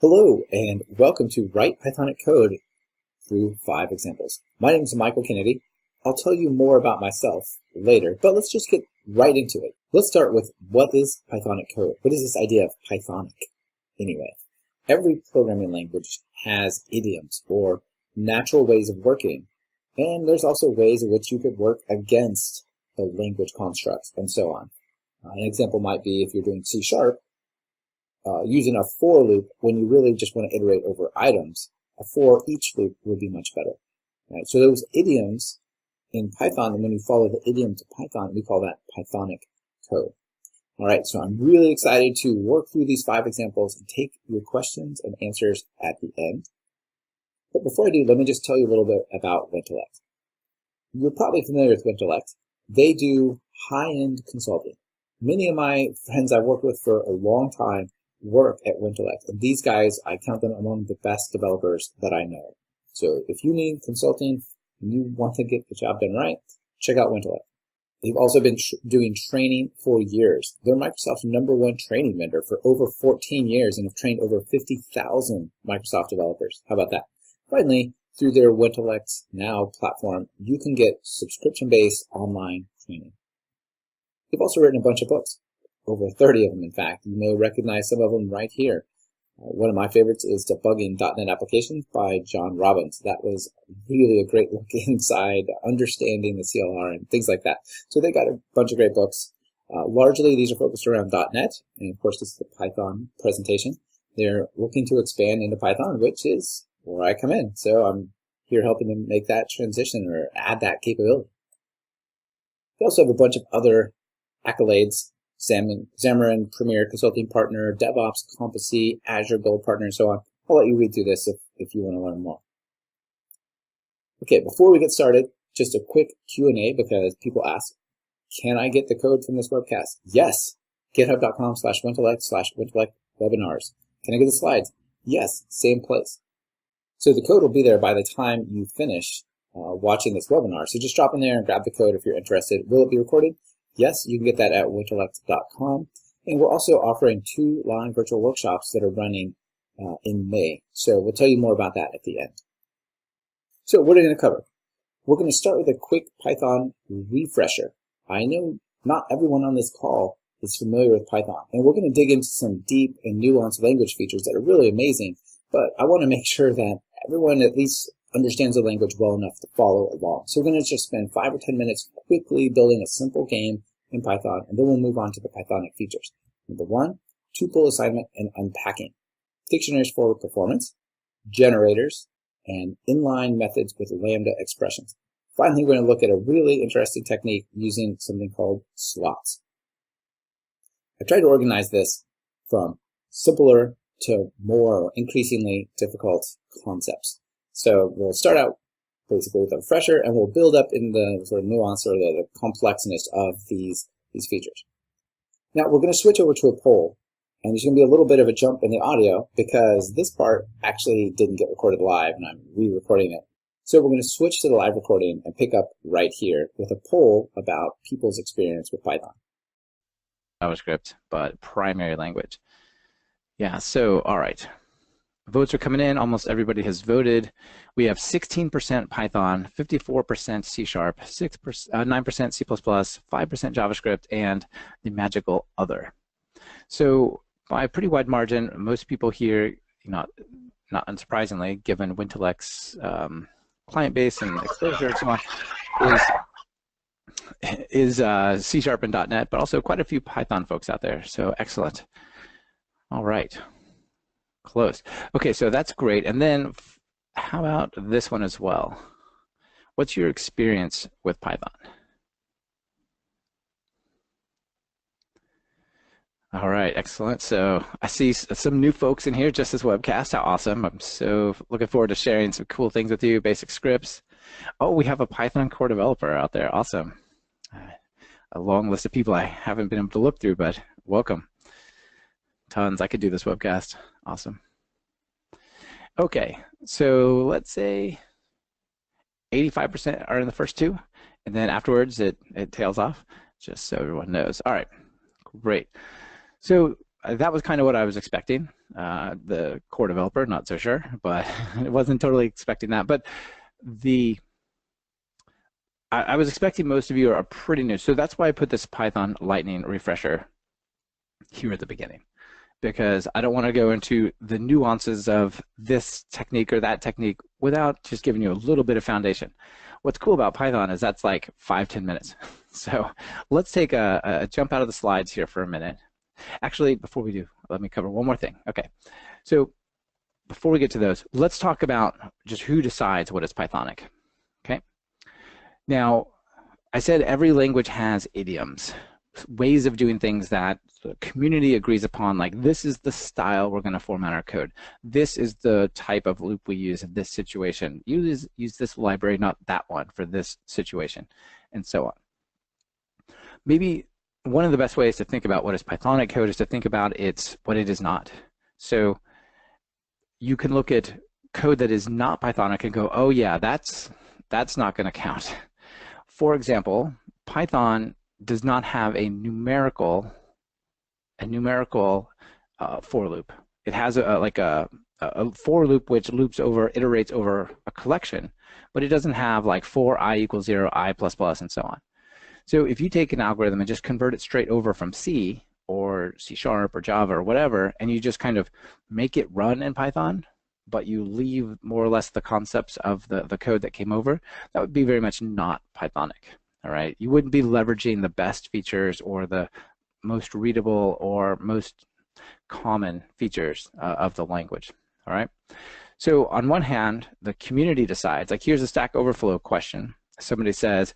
Hello, and welcome to Write Pythonic Code through 5 examples. My name is Michael Kennedy. I'll tell you more about myself later, but let's just get right into it. Let's start with what is Pythonic code? What is this idea of Pythonic anyway? Every programming language has idioms or natural ways of working, and there's also ways in which you could work against the language constructs and so on. An example might be if you're doing C#, using a for loop when you really just want to iterate over items, a for each loop would be much better. Right? So those idioms in Python, and when you follow the idiom to Python, we call that Pythonic code. All right, so I'm really excited to work through these 5 examples and take your questions and answers at the end. But before I do, let me just tell you a little bit about Wintellect. You're probably familiar with Wintellect. They do high-end consulting. Many of my friends I've worked with for a long time work at Wintellect, and these guys, I count them among the best developers that I know. So if you need consulting and you want to get the job done right, check out Wintellect. They've also been doing training for years. They're Microsoft's #1 training vendor for over 14 years and have trained over 50,000 Microsoft developers. How about that? Finally, through their Wintellect Now platform, you can get subscription-based online training. They've also written a bunch of books. Over 30 of them, in fact. You may recognize some of them right here. One of my favorites is Debugging .NET Applications by John Robbins. That was really a great look inside understanding the CLR and things like that. So they got a bunch of great books. Largely, these are focused around .NET, and of course, this is the Python presentation. They're looking to expand into Python, which is where I come in. So I'm here helping them make that transition or add that capability. They also have a bunch of other accolades. Xamarin Premier Consulting Partner, DevOps Competency, Azure Gold Partner, and so on. I'll let you read through this if you want to learn more. Okay, before we get started, just a quick Q&A because people ask, can I get the code from this webcast? Yes, github.com/Wintellect/Wintellect webinars. Can I get the slides? Yes, same place. So the code will be there by the time you finish watching this webinar. So just drop in there and grab the code if you're interested. Will it be recorded? Yes, you can get that at Wintellect.com. And we're also offering 2 live virtual workshops that are running in May. So we'll tell you more about that at the end. So what are we going to cover? We're going to start with a quick Python refresher. I know not everyone on this call is familiar with Python, and we're going to dig into some deep and nuanced language features that are really amazing, but I want to make sure that everyone at least understands the language well enough to follow along. So we're going to just spend 5 or 10 minutes quickly building a simple game in Python, and then we'll move on to the Pythonic features. Number 1, tuple assignment and unpacking, dictionaries for performance, generators, and inline methods with lambda expressions. Finally, we're going to look at a really interesting technique using something called slots. I tried to organize this from simpler to more increasingly difficult concepts. So we'll start out basically with a refresher, and we'll build up in the sort of nuance or the complexness of these features. Now we're going to switch over to a poll, and there's going to be a little bit of a jump in the audio because this part actually didn't get recorded live, and I'm re-recording it. So we're going to switch to the live recording and pick up right here with a poll about people's experience with Python. JavaScript, but primary language. Yeah, so all right. Votes are coming in. Almost everybody has voted. We have 16% Python, 54% C#, 9% C++, 5% JavaScript, and the magical other. So by a pretty wide margin, most people here, not unsurprisingly, given Wintellect's client base and exposure and so on, is C# and .NET, but also quite a few Python folks out there. So excellent. All right. Close. Okay, so that's great. And then how about this one as well? What's your experience with Python? All right, excellent. So I see some new folks in here, just this webcast. How awesome. I'm so looking forward to sharing some cool things with you, basic scripts. Oh, we have a Python core developer out there. Awesome. A long list of people I haven't been able to look through, but welcome. Tons. I could do this webcast. Awesome. Okay, so let's say 85% are in the first 2, and then afterwards it tails off, just so everyone knows. All right, great. So that was kind of what I was expecting. The core developer, not so sure, but I wasn't totally expecting that. But I was expecting most of you are pretty new. So that's why I put this Python Lightning refresher here at the beginning, because I don't want to go into the nuances of this technique or that technique without just giving you a little bit of foundation. What's cool about Python is that's like 5-10 minutes. So let's take a jump out of the slides here for a minute. Actually, before we do, let me cover one more thing. Okay, so before we get to those, let's talk about just who decides what is Pythonic. Okay. Now, I said every language has idioms, ways of doing things that the community agrees upon, like this is the style we're going to format our code. This is the type of loop we use in this situation. Use this library, not that one for this situation, and so on. Maybe one of the best ways to think about what is Pythonic code is to think about what it is not. So you can look at code that is not Pythonic and go, oh yeah, that's not going to count. For example, Python does not have a numerical for loop. It has a for loop which iterates over a collection, but it doesn't have like for I equals 0, I plus plus, and so on. So if you take an algorithm and just convert it straight over from C or C# or Java or whatever, and you just kind of make it run in Python, but you leave more or less the concepts of the code that came over, that would be very much not Pythonic. All right, you wouldn't be leveraging the best features or the most readable or most common features of the language. All right, so on one hand, the community decides, like here's a Stack Overflow question. Somebody says,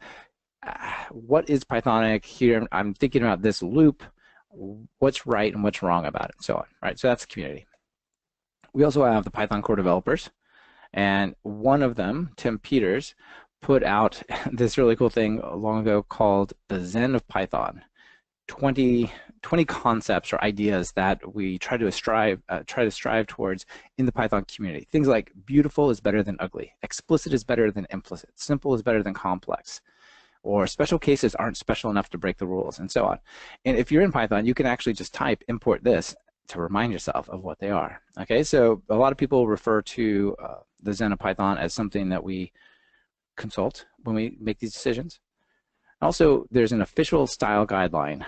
what is Pythonic? Here I'm thinking about this loop, what's right and what's wrong about it, and so on. Right, so that's the community. We also have the Python core developers, and one of them, Tim Peters, put out this really cool thing long ago called the Zen of Python. 20 concepts or ideas that we try to strive towards in the Python community. Things like beautiful is better than ugly, explicit is better than implicit, simple is better than complex, or special cases aren't special enough to break the rules, and so on. And if you're in Python, you can actually just type import this to remind yourself of what they are. Okay, so a lot of people refer to the Zen of Python as something that we consult when we make these decisions. Also, there's an official style guideline.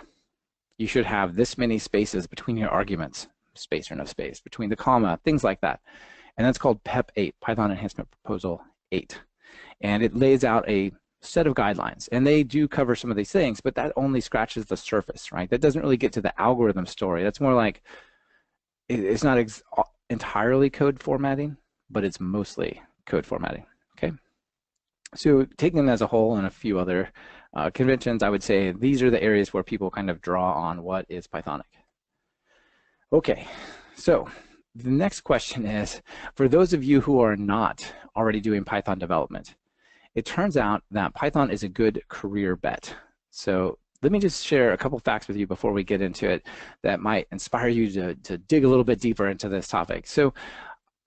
You should have this many spaces between your arguments, space or no space, between the comma, things like that. And that's called PEP 8, Python Enhancement Proposal 8. And it lays out a set of guidelines. And they do cover some of these things, but that only scratches the surface, right? That doesn't really get to the algorithm story. That's more like, it's not entirely code formatting, but it's mostly code formatting, okay? So taking them as a whole and a few other conventions, I would say these are the areas where people kind of draw on what is Pythonic. Okay, so the next question is, for those of you who are not already doing Python development, it turns out that Python is a good career bet. So let me just share a couple facts with you before we get into it that might inspire you to dig a little bit deeper into this topic. So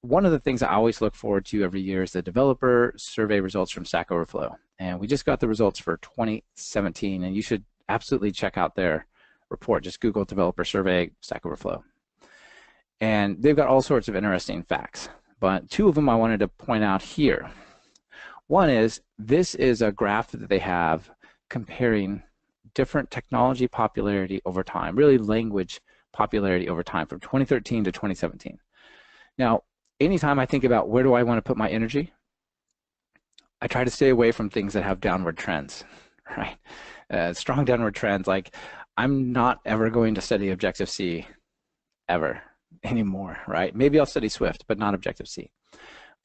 one of the things I always look forward to every year is the developer survey results from Stack Overflow. And we just got the results for 2017, and you should absolutely check out their report. Just Google developer survey, Stack Overflow. And they've got all sorts of interesting facts, but two of them I wanted to point out here. One is, this is a graph that they have comparing different technology popularity over time, really language popularity over time from 2013 to 2017. Now, anytime I think about where do I want to put my energy, I try to stay away from things that have downward trends, right? Strong downward trends, like I'm not ever going to study Objective-C ever anymore, right? Maybe I'll study Swift, but not Objective-C.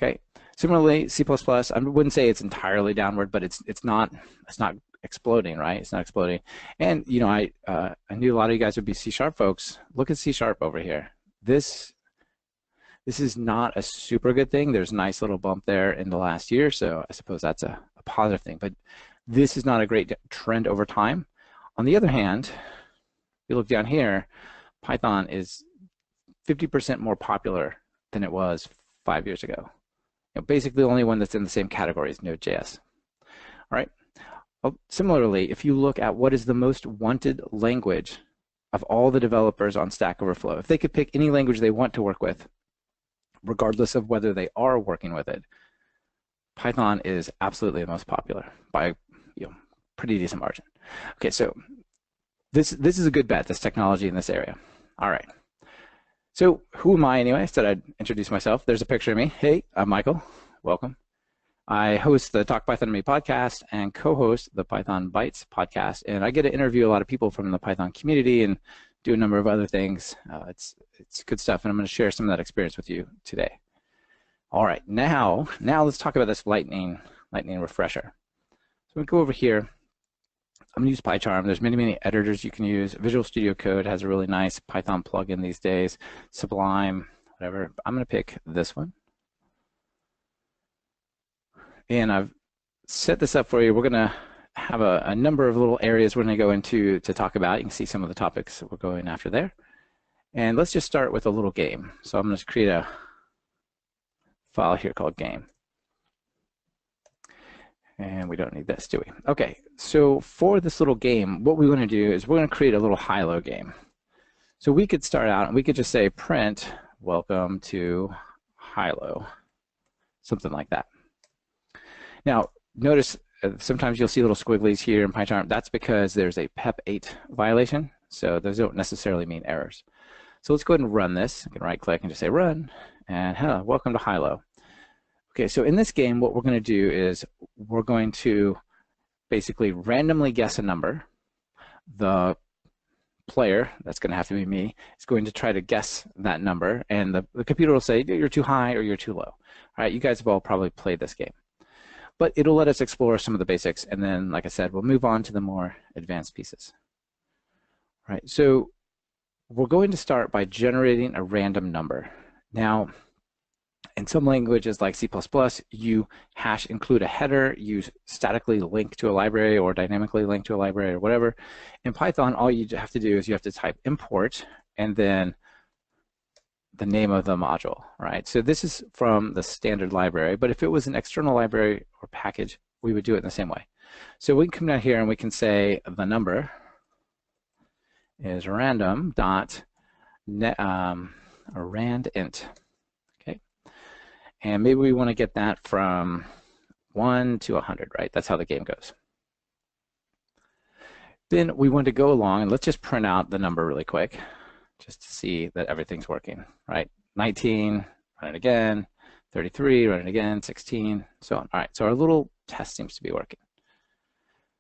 Okay. Similarly, C++, I wouldn't say it's entirely downward, but it's not exploding, right? It's not exploding. And you know, I knew a lot of you guys would be C# folks. Look at C# over here. This is not a super good thing. There's a nice little bump there in the last year, so I suppose that's a positive thing. But this is not a great trend over time. On the other hand, if you look down here, Python is 50% more popular than it was 5 years ago. You know, basically, the only one that's in the same category is Node.js. All right. Well, similarly, if you look at what is the most wanted language of all the developers on Stack Overflow. If they could pick any language they want to work with, regardless of whether they are working with it, Python is absolutely the most popular by pretty decent margin. Okay, so this is a good bet, this technology in this area. All right. So who am I anyway? I said I'd introduce myself. There's a picture of me. Hey, I'm Michael. Welcome. I host the Talk Python to Me podcast and co-host the Python Bytes podcast, and I get to interview a lot of people from the Python community and do a number of other things. It's good stuff, and I'm going to share some of that experience with you today. All right, now let's talk about this lightning refresher. So we go over here. I'm going to use PyCharm. There's many editors you can use. Visual Studio Code has a really nice Python plugin these days. Sublime, whatever. I'm going to pick this one. And I've set this up for you. We're going to have a number of little areas we're going to go into to talk about. You can see some of the topics that we're going after there. And let's just start with a little game. So I'm going to create a file here called game. And we don't need this, do we? Okay, so for this little game, what we want to do is we're going to create a little high-low game. So we could start out and we could just say print welcome to high-low, something like that. Now, notice sometimes you'll see little squigglies here in PyCharm. That's because there's a PEP 8 violation, so those don't necessarily mean errors. So let's go ahead and run this. I can right-click and just say run, and hello, welcome to high-low. Okay, so in this game, what we're going to do is we're going to basically randomly guess a number. The player, that's going to have to be me, is going to try to guess that number, and the computer will say you're too high or you're too low. All right, you guys have all probably played this game. But it'll let us explore some of the basics, and then, like I said, we'll move on to the more advanced pieces. All right, so we're going to start by generating a random number. Now, in some languages like C++, you hash include a header, you statically link to a library or dynamically link to a library or whatever. In Python, all you have to do is you have to type import and then the name of the module, right? So this is from the standard library, but if it was an external library or package, we would do it in the same way. So we can come down here and we can say the number is random dot rand int. Okay, and maybe we want to get that from 1 to 100, right? That's how the game goes. Then we want to go along and let's just print out the number really quick, just to see that everything's working, right? 19, run it again, 33, run it again, 16, so on. All right, so our little test seems to be working.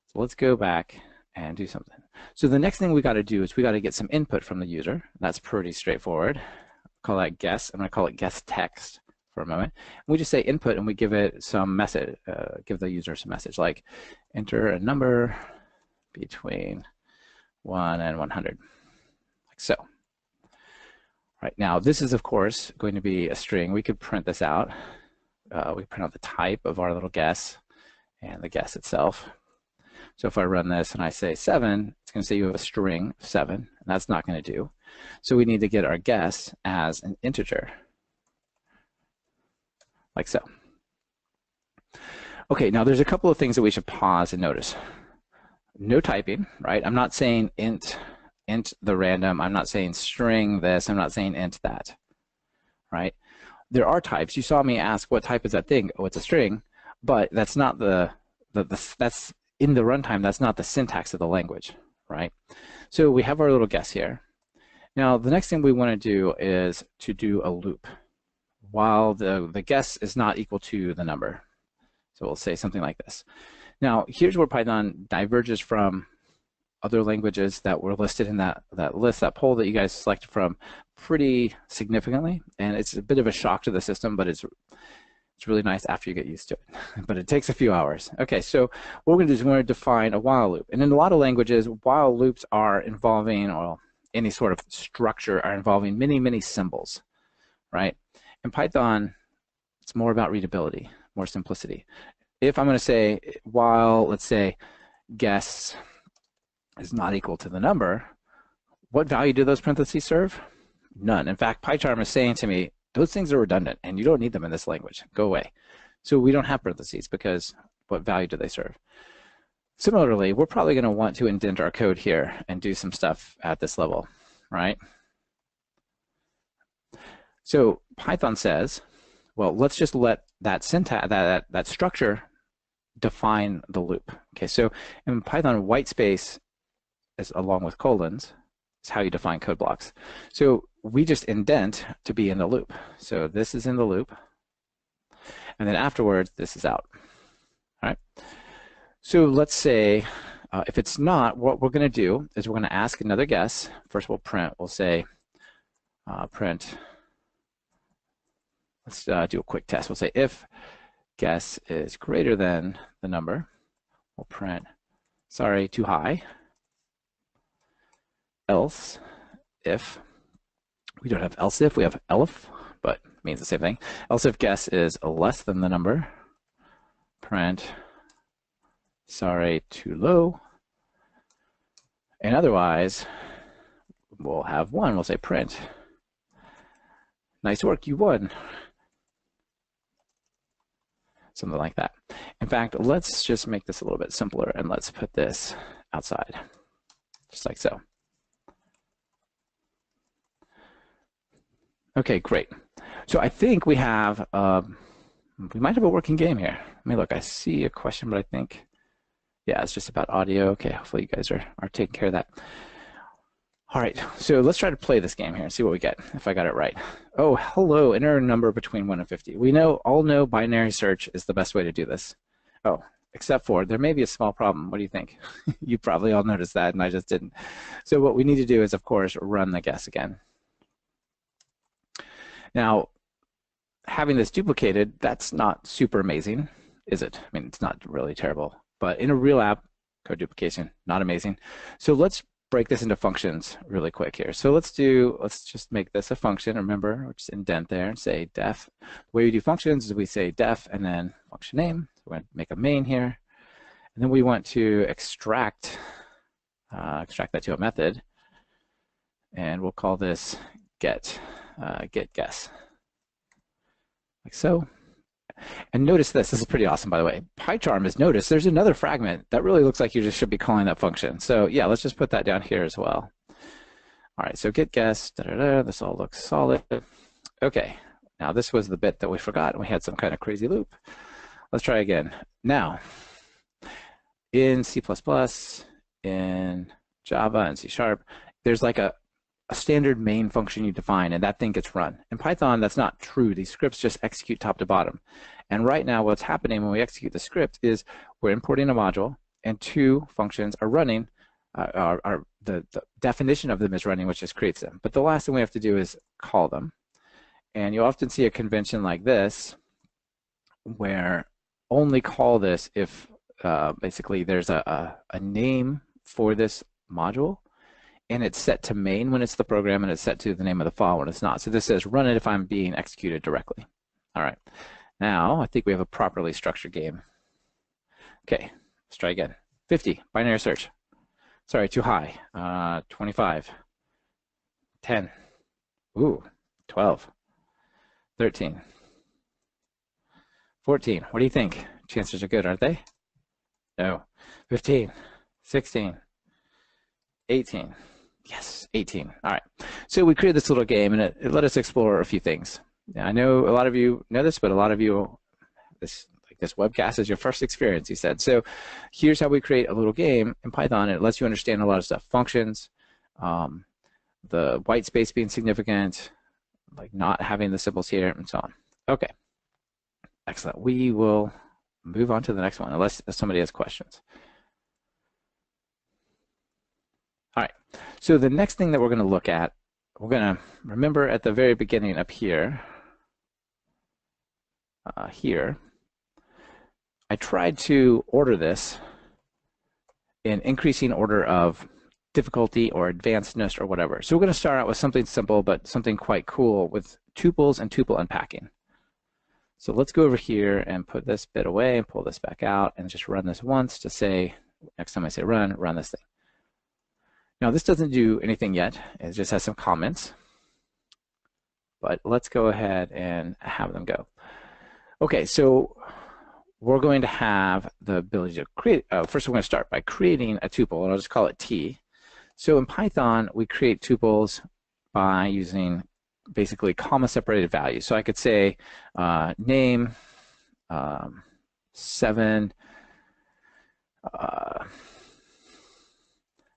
So let's go back and do something. So the next thing we got to do is we got to get some input from the user. That's pretty straightforward. Call that guess. I'm going to call it guess text for a moment. And we just say input and we give it some message, give the user some message like enter a number between 1 and 100, like so. Right, now this is of course going to be a string. We could print this out. We print out the type of our little guess and the guess itself. So if I run this and I say 7, it's going to say you have a string 7, and that's not going to do. So we need to get our guess as an integer, like so. Okay, now there's a couple of things that we should pause and notice. No typing, right? I'm not saying int the random, I'm not saying string this, I'm not saying int that, right? There are types. You saw me ask what type is that thing? Oh, it's a string, but that's not that's in the runtime, that's not the syntax of the language, right? So we have our little guess here. Now the next thing we want to do is to do a loop while the guess is not equal to the number. So we'll say something like this. Now here's where Python diverges from other languages that were listed in that list, that poll that you guys selected from, pretty significantly, and it's a bit of a shock to the system, but it's really nice after you get used to it. But it takes a few hours. Okay, so what we're going to do is we're going to define a while loop, and in a lot of languages, while loops are involving, or any sort of structure are involving many symbols, right? In Python, it's more about readability, more simplicity. If I'm going to say while, let's say, guess is not equal to the number, what value do those parentheses serve? None. In fact, PyCharm is saying to me, those things are redundant and you don't need them in this language. Go away. So we don't have parentheses because what value do they serve? Similarly, we're probably going to want to indent our code here and do some stuff at this level, right? So Python says, well, let's just let that syntax, that structure define the loop. Okay, so in Python, white space is along with colons is how you define code blocks. So we just indent to be in the loop. So this is in the loop, and then afterwards, this is out. All right. So let's say if it's not, what we're going to do is we're going to ask another guess. First, we'll print. We'll say print. Let's do a quick test. We'll say if guess is greater than the number, we'll print, sorry, too high. Else, if, we don't have else if, we have elif, but it means the same thing. Else if guess is less than the number, print, sorry, too low. And otherwise, we'll have 1. We'll say print, nice work, you won. Something like that. In fact, let's just make this a little bit simpler and let's put this outside, just like so. Okay, great. So I think we have, we might have a working game here. Let me look, I see a question, but I think, yeah, it's just about audio. Okay, hopefully you guys are taking care of that. All right, so let's try to play this game here and see what we get, if I got it right. Oh, hello, enter a number between 1 and 50. We all know binary search is the best way to do this. Oh, except for there may be a small problem. What do you think? You probably all noticed that, and I just didn't. So what we need to do is, of course, run the guess again. Now, having this duplicated, that's not super amazing, is it? I mean, it's not really terrible. But in a real app, code duplication, not amazing. So let's break this into functions really quick here. So let's just make this a function. Remember, we'll just indent there and say def. The way we do functions is we say def and then function name. So we're going to make a main here. And then we want to extract that to a method. And we'll call this get guess, like so. And notice this is pretty awesome, by the way. PyCharm has noticed there's another fragment that really looks like you just should be calling that function. So yeah, let's just put that down here as well. All right, so get guess, this all looks solid. Okay, now this was the bit that we forgot and we had some kind of crazy loop. Let's try again. Now, in C++, in Java and C#, there's like a standard main function you define, and that thing gets run. In Python, that's not true. These scripts just execute top to bottom. And right now, what's happening when we execute the script is we're importing a module, and 2 functions are running. The definition of them is running, which just creates them. But the last thing we have to do is call them. And you'll often see a convention like this, where only call this if basically there's a name for this module, and it's set to main when it's the program, and it's set to the name of the file when it's not. So this says run it if I'm being executed directly. All right, now I think we have a properly structured game. Okay, let's try again. 50, binary search. Sorry, too high. 25, 10, ooh, 12, 13, 14. What do you think? Chances are good, aren't they? No. 15, 16, 18. Yes, 18. All right. So we created this little game, and it let us explore a few things. Now, I know a lot of you know this, but a lot of you, this webcast is your first experience, you said. So here's how we create a little game in Python. It lets you understand a lot of stuff. Functions, the white space being significant, like not having the symbols here, and so on. Okay. Excellent. We will move on to the next one, unless somebody has questions. All right, so the next thing that we're going to look at, we're going to remember at the very beginning up here, I tried to order this in increasing order of difficulty or advancedness or whatever. So we're going to start out with something simple, but something quite cool with tuples and tuple unpacking. So let's go over here and put this bit away and pull this back out and just run this once to say, next time I say run this thing. Now this doesn't do anything yet, it just has some comments, but let's go ahead and have them go. Okay, so we're going to have the ability to create, first we're going to start by creating a tuple, and I'll just call it T. So in Python, we create tuples by using basically comma-separated values. So I could say name, 7,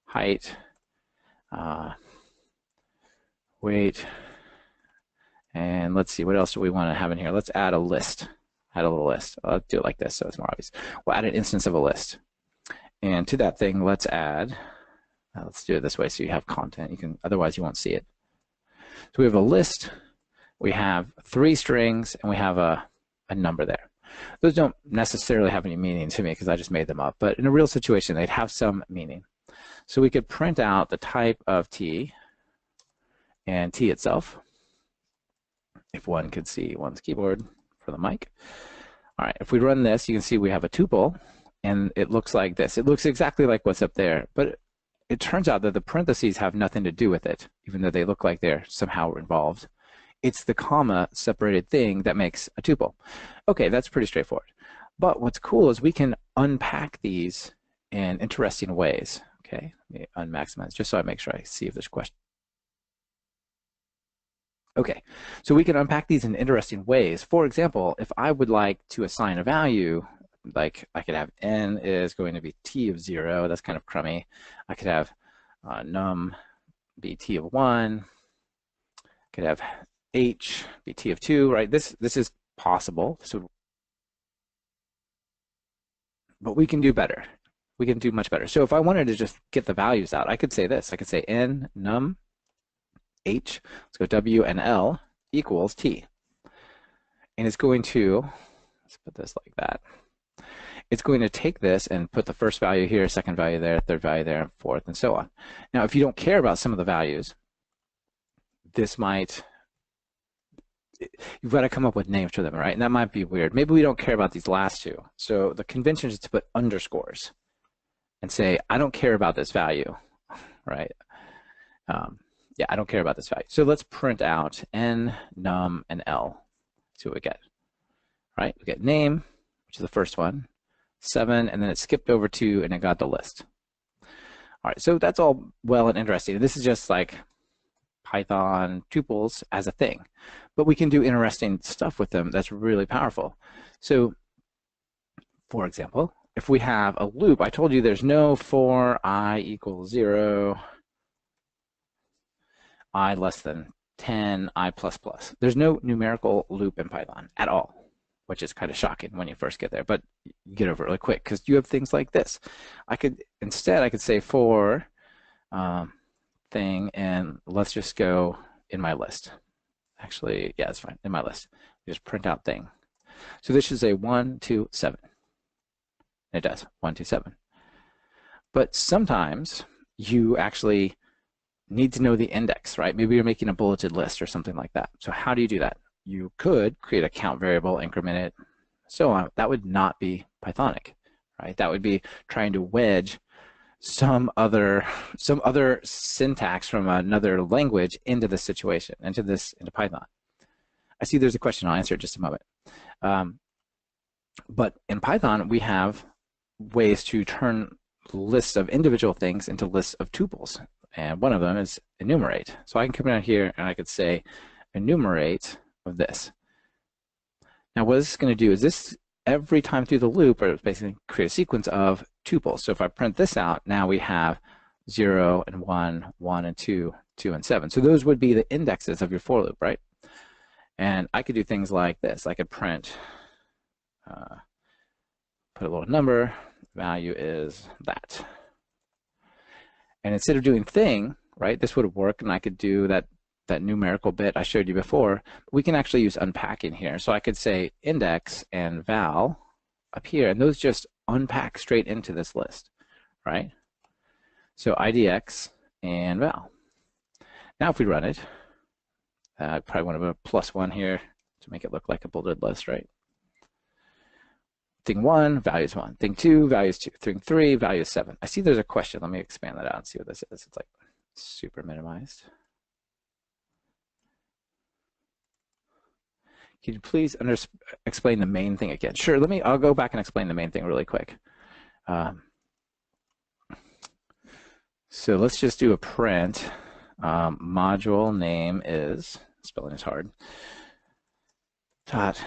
height, weight, and let's see, what else do we want to have in here? Let's add a list. Add a little list. Let's do it like this so it's more obvious. We'll add an instance of a list. And to that thing, let's add, let's do it this way so you have content. You can, otherwise you won't see it. So we have a list, we have 3 strings, and we have a number there. Those don't necessarily have any meaning to me because I just made them up, but in a real situation, they'd have some meaning. So we could print out the type of T and T itself, if one could see one's keyboard for the mic. All right, if we run this, you can see we have a tuple, and it looks like this. It looks exactly like what's up there, but it turns out that the parentheses have nothing to do with it, even though they look like they're somehow involved. It's the comma-separated thing that makes a tuple. Okay, that's pretty straightforward. But what's cool is we can unpack these in interesting ways. Okay, let me unmaximize just so I make sure I see if there's a question. Okay, so we can unpack these in interesting ways. For example, if I would like to assign a value, like I could have n is going to be t of 0, that's kind of crummy. I could have num be t of 1. I could have h be t of 2, right? This is possible. So, but we can do better. We can do much better. So if I wanted to just get the values out, I could say this. I could say n num h, let's go w, and l equals t. And it's going to, let's put this like that. It's going to take this and put the first value here, second value there, third value there, fourth, and so on. Now, if you don't care about some of the values, this might, you've got to come up with names for them, right? And that might be weird. Maybe we don't care about these last two. So the convention is to put underscores and say, I don't care about this value, right? Yeah, I don't care about this value. So let's print out n, num, and l. See what we get, right? We get name, which is the first one, 7, and then it skipped over 2, and it got the list. All right, so that's all well and interesting. This is just like Python tuples as a thing, but we can do interesting stuff with them that's really powerful. So, for example, if we have a loop, I told you there's no for I equals 0, I less than 10, I plus plus. There's no numerical loop in Python at all, which is kind of shocking when you first get there, but you get over it really quick because you have things like this. Instead I could say for thing, and let's just go in my list. Actually, yeah, it's fine, in my list. Just print out thing. So this is a 1, 2, 7. It does, 1, 2, 7. But sometimes you actually need to know the index, right? Maybe you're making a bulleted list or something like that. So how do you do that? You could create a count variable, increment it, so on. That would not be Pythonic, right? That would be trying to wedge some other syntax from another language into this situation, into Python. I see there's a question. I'll answer it in just a moment. But in Python, we have ways to turn lists of individual things into lists of tuples. And one of them is enumerate. So I can come down here and I could say enumerate of this. Now what this is going to do is this, every time through the loop, or basically create a sequence of tuples. So if I print this out, now we have 0 and 1, 1 and 2, 2 and 7. So those would be the indexes of your for loop, right? And I could do things like this. I could print, put a little number, value is that. And instead of doing thing, right, this would work, and I could do that numerical bit I showed you before. We can actually use unpacking here. So I could say index and val up here, and those just unpack straight into this list, right? So idx and val. Now if we run it, I probably want to put a +1 here to make it look like a bulleted list, right? Thing 1, value is 1. Thing 2, value is 2. Thing 3, value is 7. I see there's a question. Let me expand that out and see what this is. It's like super minimized. Can you please explain the main thing again? Sure, I'll go back and explain the main thing really quick. So let's just do a print. Module name is, spelling is hard, dot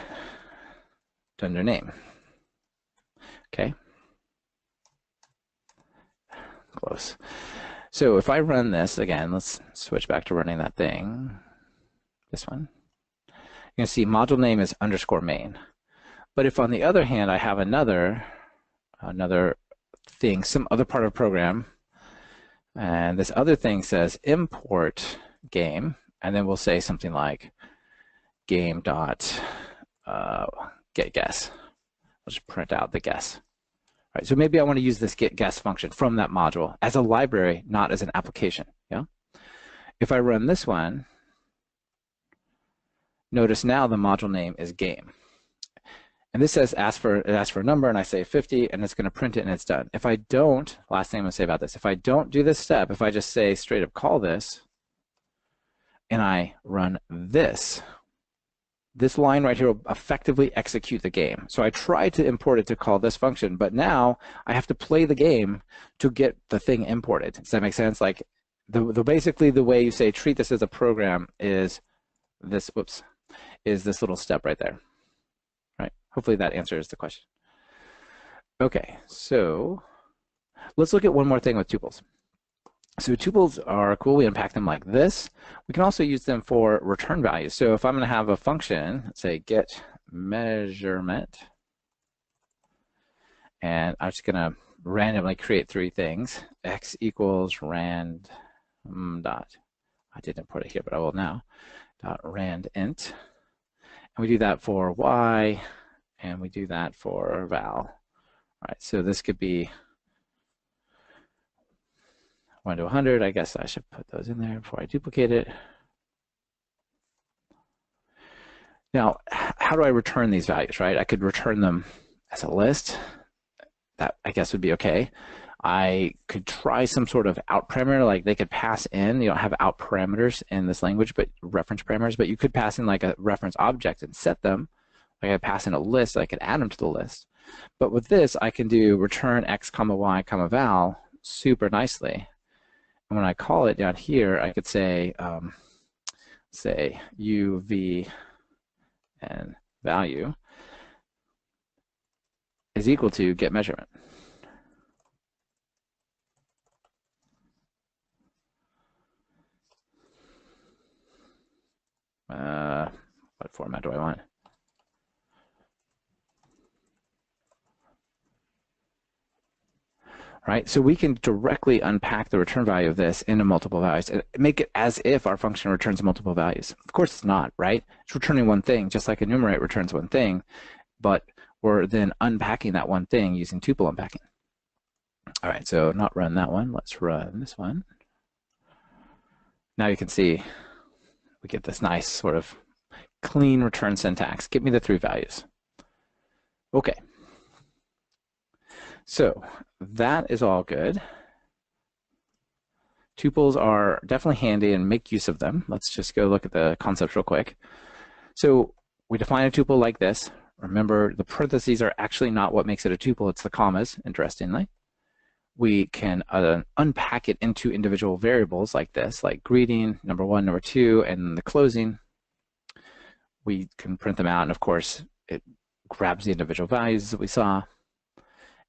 under name. Okay. Close. So if I run this again, let's switch back to running that thing. This one. You're going to see module name is underscore main. But if on the other hand I have another thing, some other part of the program, and this other thing says import game, and then we'll say something like game dot get guess. Let's just print out the guess. All right, so maybe I want to use this get guess function from that module as a library, not as an application. Yeah. If I run this one, notice now the module name is game. And this says ask for a number, and I say 50, and it's going to print it, and it's done. If I don't, last thing I'm going to say about this, if I don't do this step, if I just say straight up call this, and I run this line right here will effectively execute the game. So I tried to import it to call this function, but now I have to play the game to get the thing imported. Does that make sense? Like basically the way you say treat this as a program is this, is this little step right there. Right? Hopefully that answers the question. Okay, so let's look at one more thing with tuples. So tuples are cool. We unpack them like this. We can also use them for return values. So if I'm going to have a function, let's say get measurement, and I'm just going to randomly create three things. X equals rand dot, I didn't put it here, but I will now, dot rand int. And we do that for y, and we do that for val. All right, so this could be 1 to 100. I guess I should put those in there before I duplicate it. Now, how do I return these values, right? I could return them as a list. That, I guess, would be okay. I could try some sort of out parameter, like they could pass in, you don't have out parameters in this language, but reference parameters, but you could pass in like a reference object and set them. Like I pass in a list, I could add them to the list. But with this, I can do return x comma y comma val super nicely. And when I call it down here, I could say, say u, v, and value is equal to get measurement. What format do I want? Right, so we can directly unpack the return value of this into multiple values and make it as if our function returns multiple values. Of course it's not, right? It's returning one thing, just like enumerate returns one thing, but we're then unpacking that one thing using tuple unpacking. All right, so not run that one, let's run this one. Now you can see we get this nice sort of clean return syntax. Give me the three values. Okay. So that is all good. Tuples are definitely handy and make use of them. Let's just go look at the concepts real quick. So we define a tuple like this. Remember, the parentheses are actually not what makes it a tuple, it's the commas, interestingly. We can unpack it into individual variables like this, like greeting, number 1, number 2, and the closing. We can print them out, and of course, it grabs the individual values that we saw.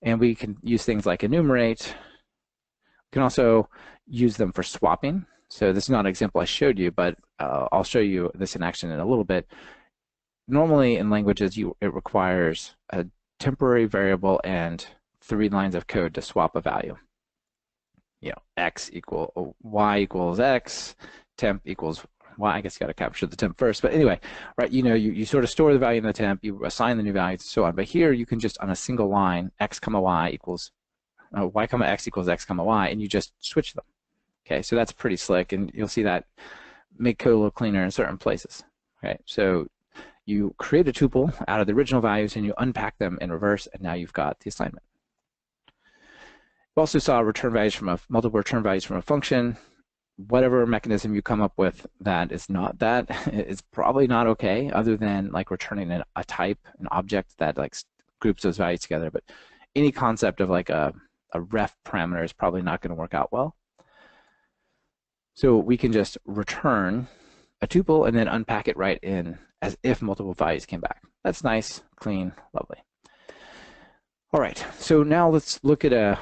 And we can use things like enumerate. We can also use them for swapping. So this is not an example I showed you, but I'll show you this in action in a little bit. Normally in languages, it requires a temporary variable and 3 lines of code to swap a value. You know, y equals x, temp equals y. I guess you got to capture the temp first. But anyway, right? You know, you sort of store the value in the temp, you assign the new values, and so on. But here you can just on a single line, x comma y equals y comma x equals x comma y, and you just switch them. Okay, so that's pretty slick, and you'll see that make code a little cleaner in certain places. Okay, so you create a tuple out of the original values, and you unpack them in reverse, and now you've got the assignment. We also saw return values from multiple return values from a function. whatever mechanism you come up with that is not that is probably not okay, other than like returning a type, an object that like groups those values together. But any concept of like a ref parameter is probably not going to work out well. So we can just return a tuple and then unpack it right in as if multiple values came back. That's nice, clean, lovely. All right, so now let's look at a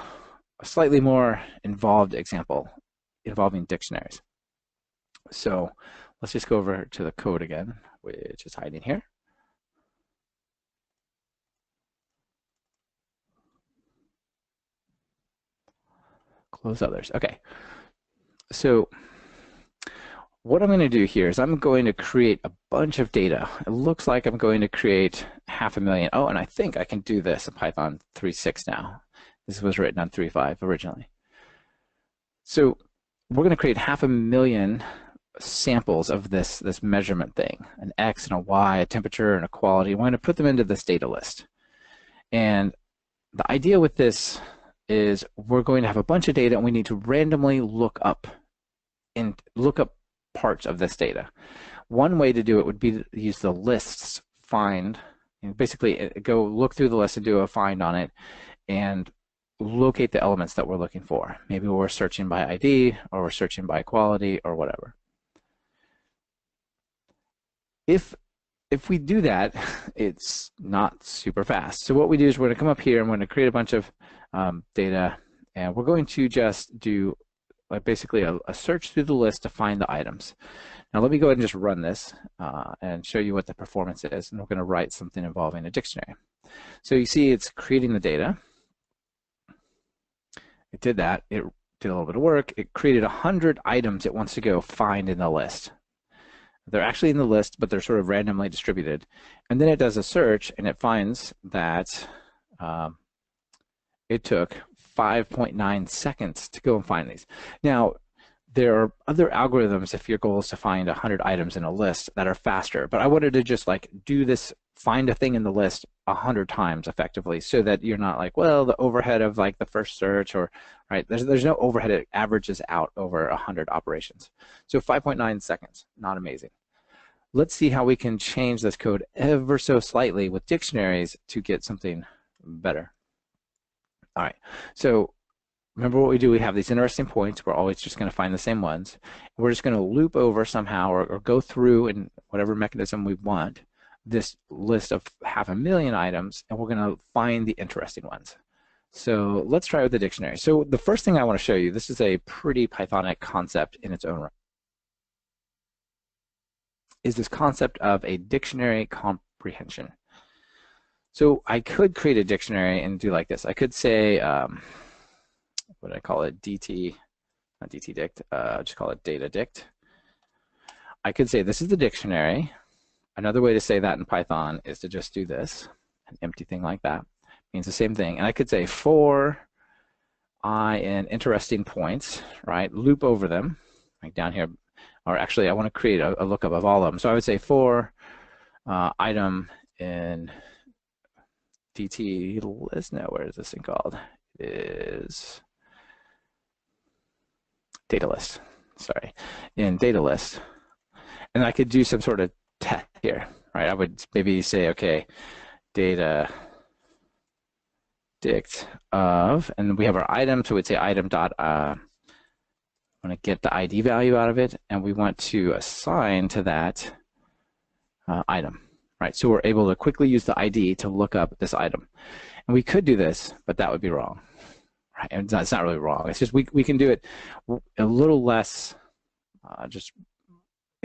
slightly more involved example involving dictionaries. So let's just go over to the code again, which is hiding here. Close others. Okay. So what I'm going to do here is I'm going to create a bunch of data. It looks like I'm going to create 500,000. Oh, and I think I can do this in Python 3.6 now. This was written on 3.5 originally. So we're going to create 500,000 samples of this measurement thing, an X and a Y, a temperature and a quality. We're going to put them into this data list. And the idea with this is we're going to have a bunch of data and we need to randomly look up parts of this data. One way to do it would be to use the lists find, and basically go look through the list and do a find on it and locate the elements that we're looking for. Maybe we're searching by ID or we're searching by quality or whatever. If we do that, it's not super fast. So what we do is we're going to come up here and we're going to create a bunch of data, and we're going to just do like basically a search through the list to find the items. Now let me go ahead and just run this and show you what the performance is, and we're going to write something involving a dictionary. So you see it's creating the data. It did that. It did a little bit of work. It created 100 items it wants to go find in the list. They're actually in the list, but they're sort of randomly distributed. And then it does a search, and it finds that it took 5.9 seconds to go and find these. Now, there are other algorithms if your goal is to find 100 items in a list that are faster, but I wanted to just like do this, find a thing in the list 100 times effectively, so that you're not like, well, the overhead of like the first search, or right, there's no overhead. It averages out over 100 operations. So 5.9 seconds, not amazing. Let's see how we can change this code ever so slightly with dictionaries to get something better. All right, so remember what we do. We have these interesting points. We're always just going to find the same ones. We're just going to loop over somehow, or go through in whatever mechanism we want this list of 500,000 items, and we're going to find the interesting ones. So let's try with the dictionary. So the first thing I want to show you, this is a pretty Pythonic concept in its own right, is this concept of a dictionary comprehension. So I could create a dictionary and do like this. I could say, what do I call it? DT, not DT dict, just call it data dict. I could say this is the dictionary. Another way to say that in Python is to just do this, an empty thing like that. Means the same thing. And I could say for I in interesting points, right? Loop over them, like down here. Or actually, I want to create a lookup of all of them. So I would say for item in DT list. No, where is this thing called? It is data list. Sorry, in data list. And I could do some sort of test here, right? I would maybe say, okay, data dict of, and we have our item, so we'd say item dot, I want to get the ID value out of it, and we want to assign to that item, right? So we're able to quickly use the ID to look up this item. And we could do this, but that would be wrong, right? And it's not really wrong. It's just we can do it a little less just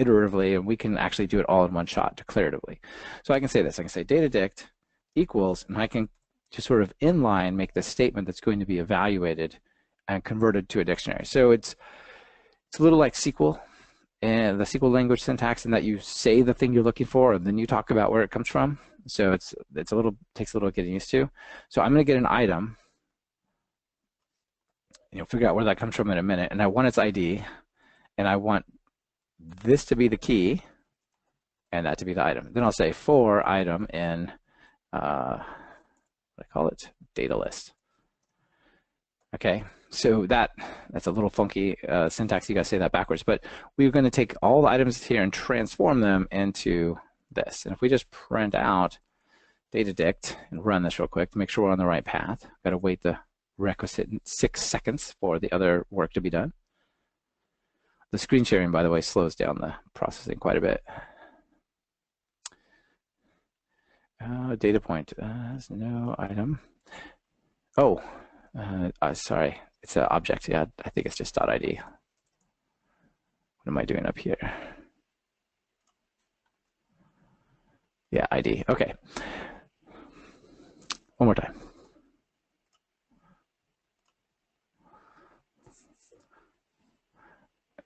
iteratively, and we can actually do it all in one shot declaratively. So I can say this. I can say data dict equals, and I can just sort of inline make the statement that's going to be evaluated and converted to a dictionary. So it's a little like SQL and the SQL language syntax, in that you say the thing you're looking for and then you talk about where it comes from. So it's a little, takes a little getting used to. So I'm going to get an item, and you'll figure out where that comes from in a minute. And I want its ID, and I want this to be the key and that to be the item. Then I'll say for item in what I call it, data list. Okay, so that's a little funky syntax. You got to say that backwards. But we're going to take all the items here and transform them into this. And if we just print out data dict and run this real quick to make sure we're on the right path, got to wait the requisite 6 seconds for the other work to be done. The screen sharing, by the way, slows down the processing quite a bit. Data point, no item. Oh, sorry, it's an object. Yeah, I think it's just .id. What am I doing up here? Yeah, ID. Okay. One more time.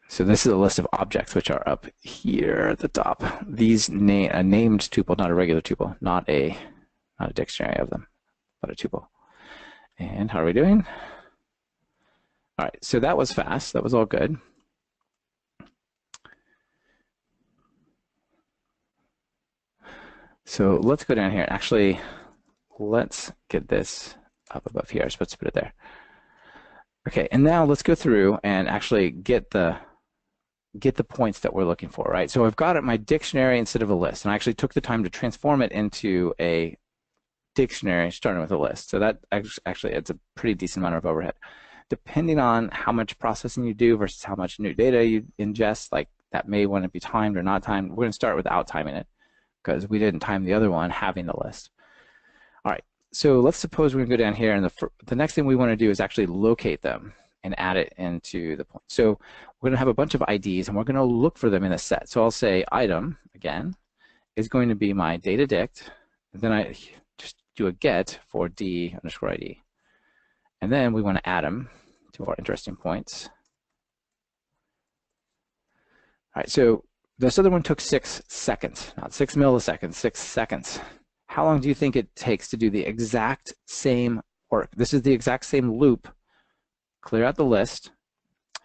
So this is a list of objects which are up here at the top. These a named tuple, not a regular tuple, not a dictionary of them, but a tuple. And how are we doing? All right, so that was fast. That was all good. So let's go down here. Actually, let's get this up above here. I was supposed to put it there. Okay, and now let's go through and actually get the points that we're looking for, right? So I've got it my dictionary instead of a list, and I actually took the time to transform it into a dictionary starting with a list. So that actually it's a pretty decent amount of overhead. Depending on how much processing you do versus how much new data you ingest, like that may want to be timed or not timed. We're going to start without timing it because we didn't time the other one having the list. All right, so let's suppose we're going to go down here, and the next thing we want to do is actually locate them and add it into the point. So we're going to have a bunch of IDs, and we're going to look for them in a set. So I'll say item, again, is going to be my data dict. And then I just do a get for d_id. And then we want to add them to our interesting points. All right, so this other one took 6 seconds, not 6 milliseconds, 6 seconds. How long do you think it takes to do the exact same work? This is the exact same loop. Clear out the list.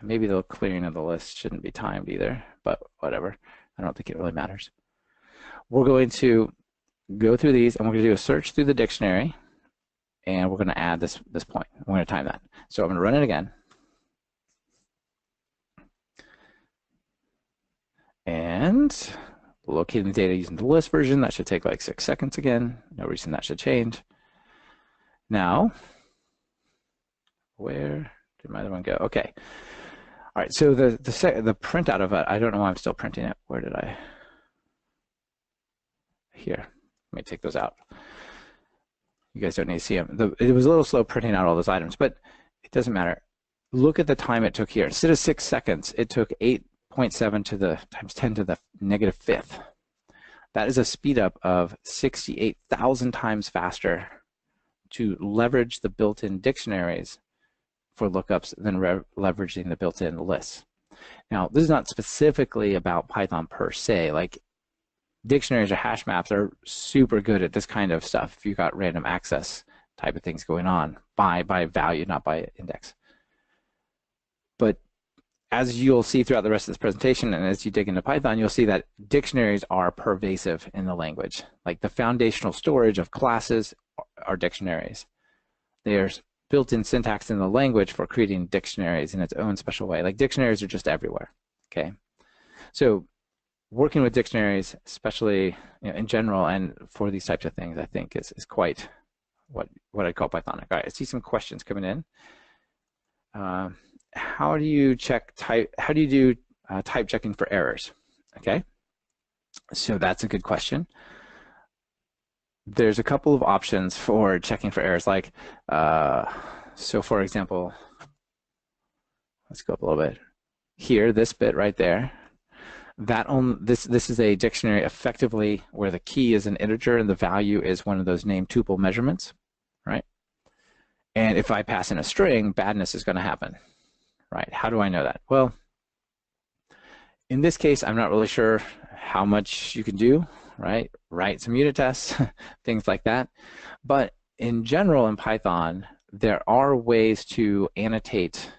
Maybe the clearing of the list shouldn't be timed either, but whatever. I don't think it really matters. We're going to go through these, and we're going to do a search through the dictionary, and we're going to add this point. We're going to time that. So I'm going to run it again. And locating the data using the list version, that should take like 6 seconds again. No reason that should change. Now, where did my other one go? Okay. All right, so the printout of it, I don't know why I'm still printing it. Where did I? Here. Let me take those out. You guys don't need to see them. It was a little slow printing out all those items, but it doesn't matter. Look at the time it took here. Instead of 6 seconds, it took 8.7 to the times 10 to the -5th. That is a speed up of 68,000 times faster to leverage the built-in dictionaries for lookups than leveraging the built-in lists. Now, this is not specifically about Python per se. Like, dictionaries or hash maps are super good at this kind of stuff if you've got random access type of things going on by value, not by index. But as you'll see throughout the rest of this presentation, and as you dig into Python, you'll see that dictionaries are pervasive in the language. Like, the foundational storage of classes are dictionaries. There's built-in syntax in the language for creating dictionaries in its own special way. Like, dictionaries are just everywhere, okay? So working with dictionaries, especially in general and for these types of things, I think is quite what I'd call Pythonic. All right, I see some questions coming in. How do you check type? How do you do type checking for errors? Okay, so that's a good question. There's a couple of options for checking for errors. Like, so for example, let's go up a little bit. Here, this bit right there. This is a dictionary effectively where the key is an integer and the value is one of those named tuple measurements, right? And if I pass in a string, badness is going to happen, right? How do I know that? Well, in this case, I'm not really sure how much you can do, right? Write some unit tests, things like that. But in general, in Python, there are ways to annotate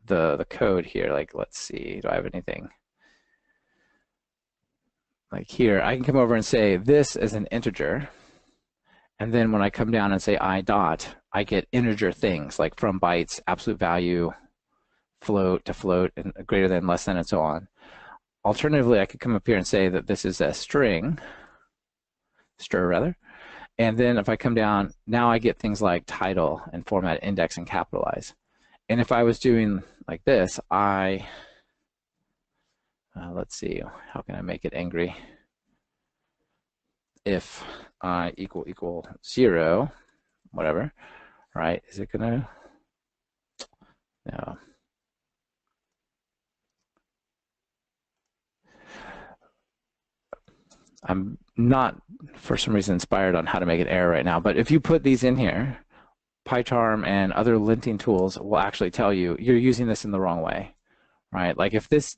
the code here. Like, let's see, do I have anything? Like here, I can come over and say this is an integer, And then when I come down and say I dot, I get integer things like from bytes, absolute value, float to float, and greater than, less than, and so on. Alternatively, I could come up here and say that this is a string, str rather, and then if I come down, now I get things like title and format, index, and capitalize. And if I was doing like this, let's see, how can I make it angry? If I equal 0, whatever, right? Is it gonna? No. I'm not, for some reason, inspired on how to make an error right now, but if you put these in here, PyCharm and other linting tools will actually tell you you're using this in the wrong way, right? Like if this,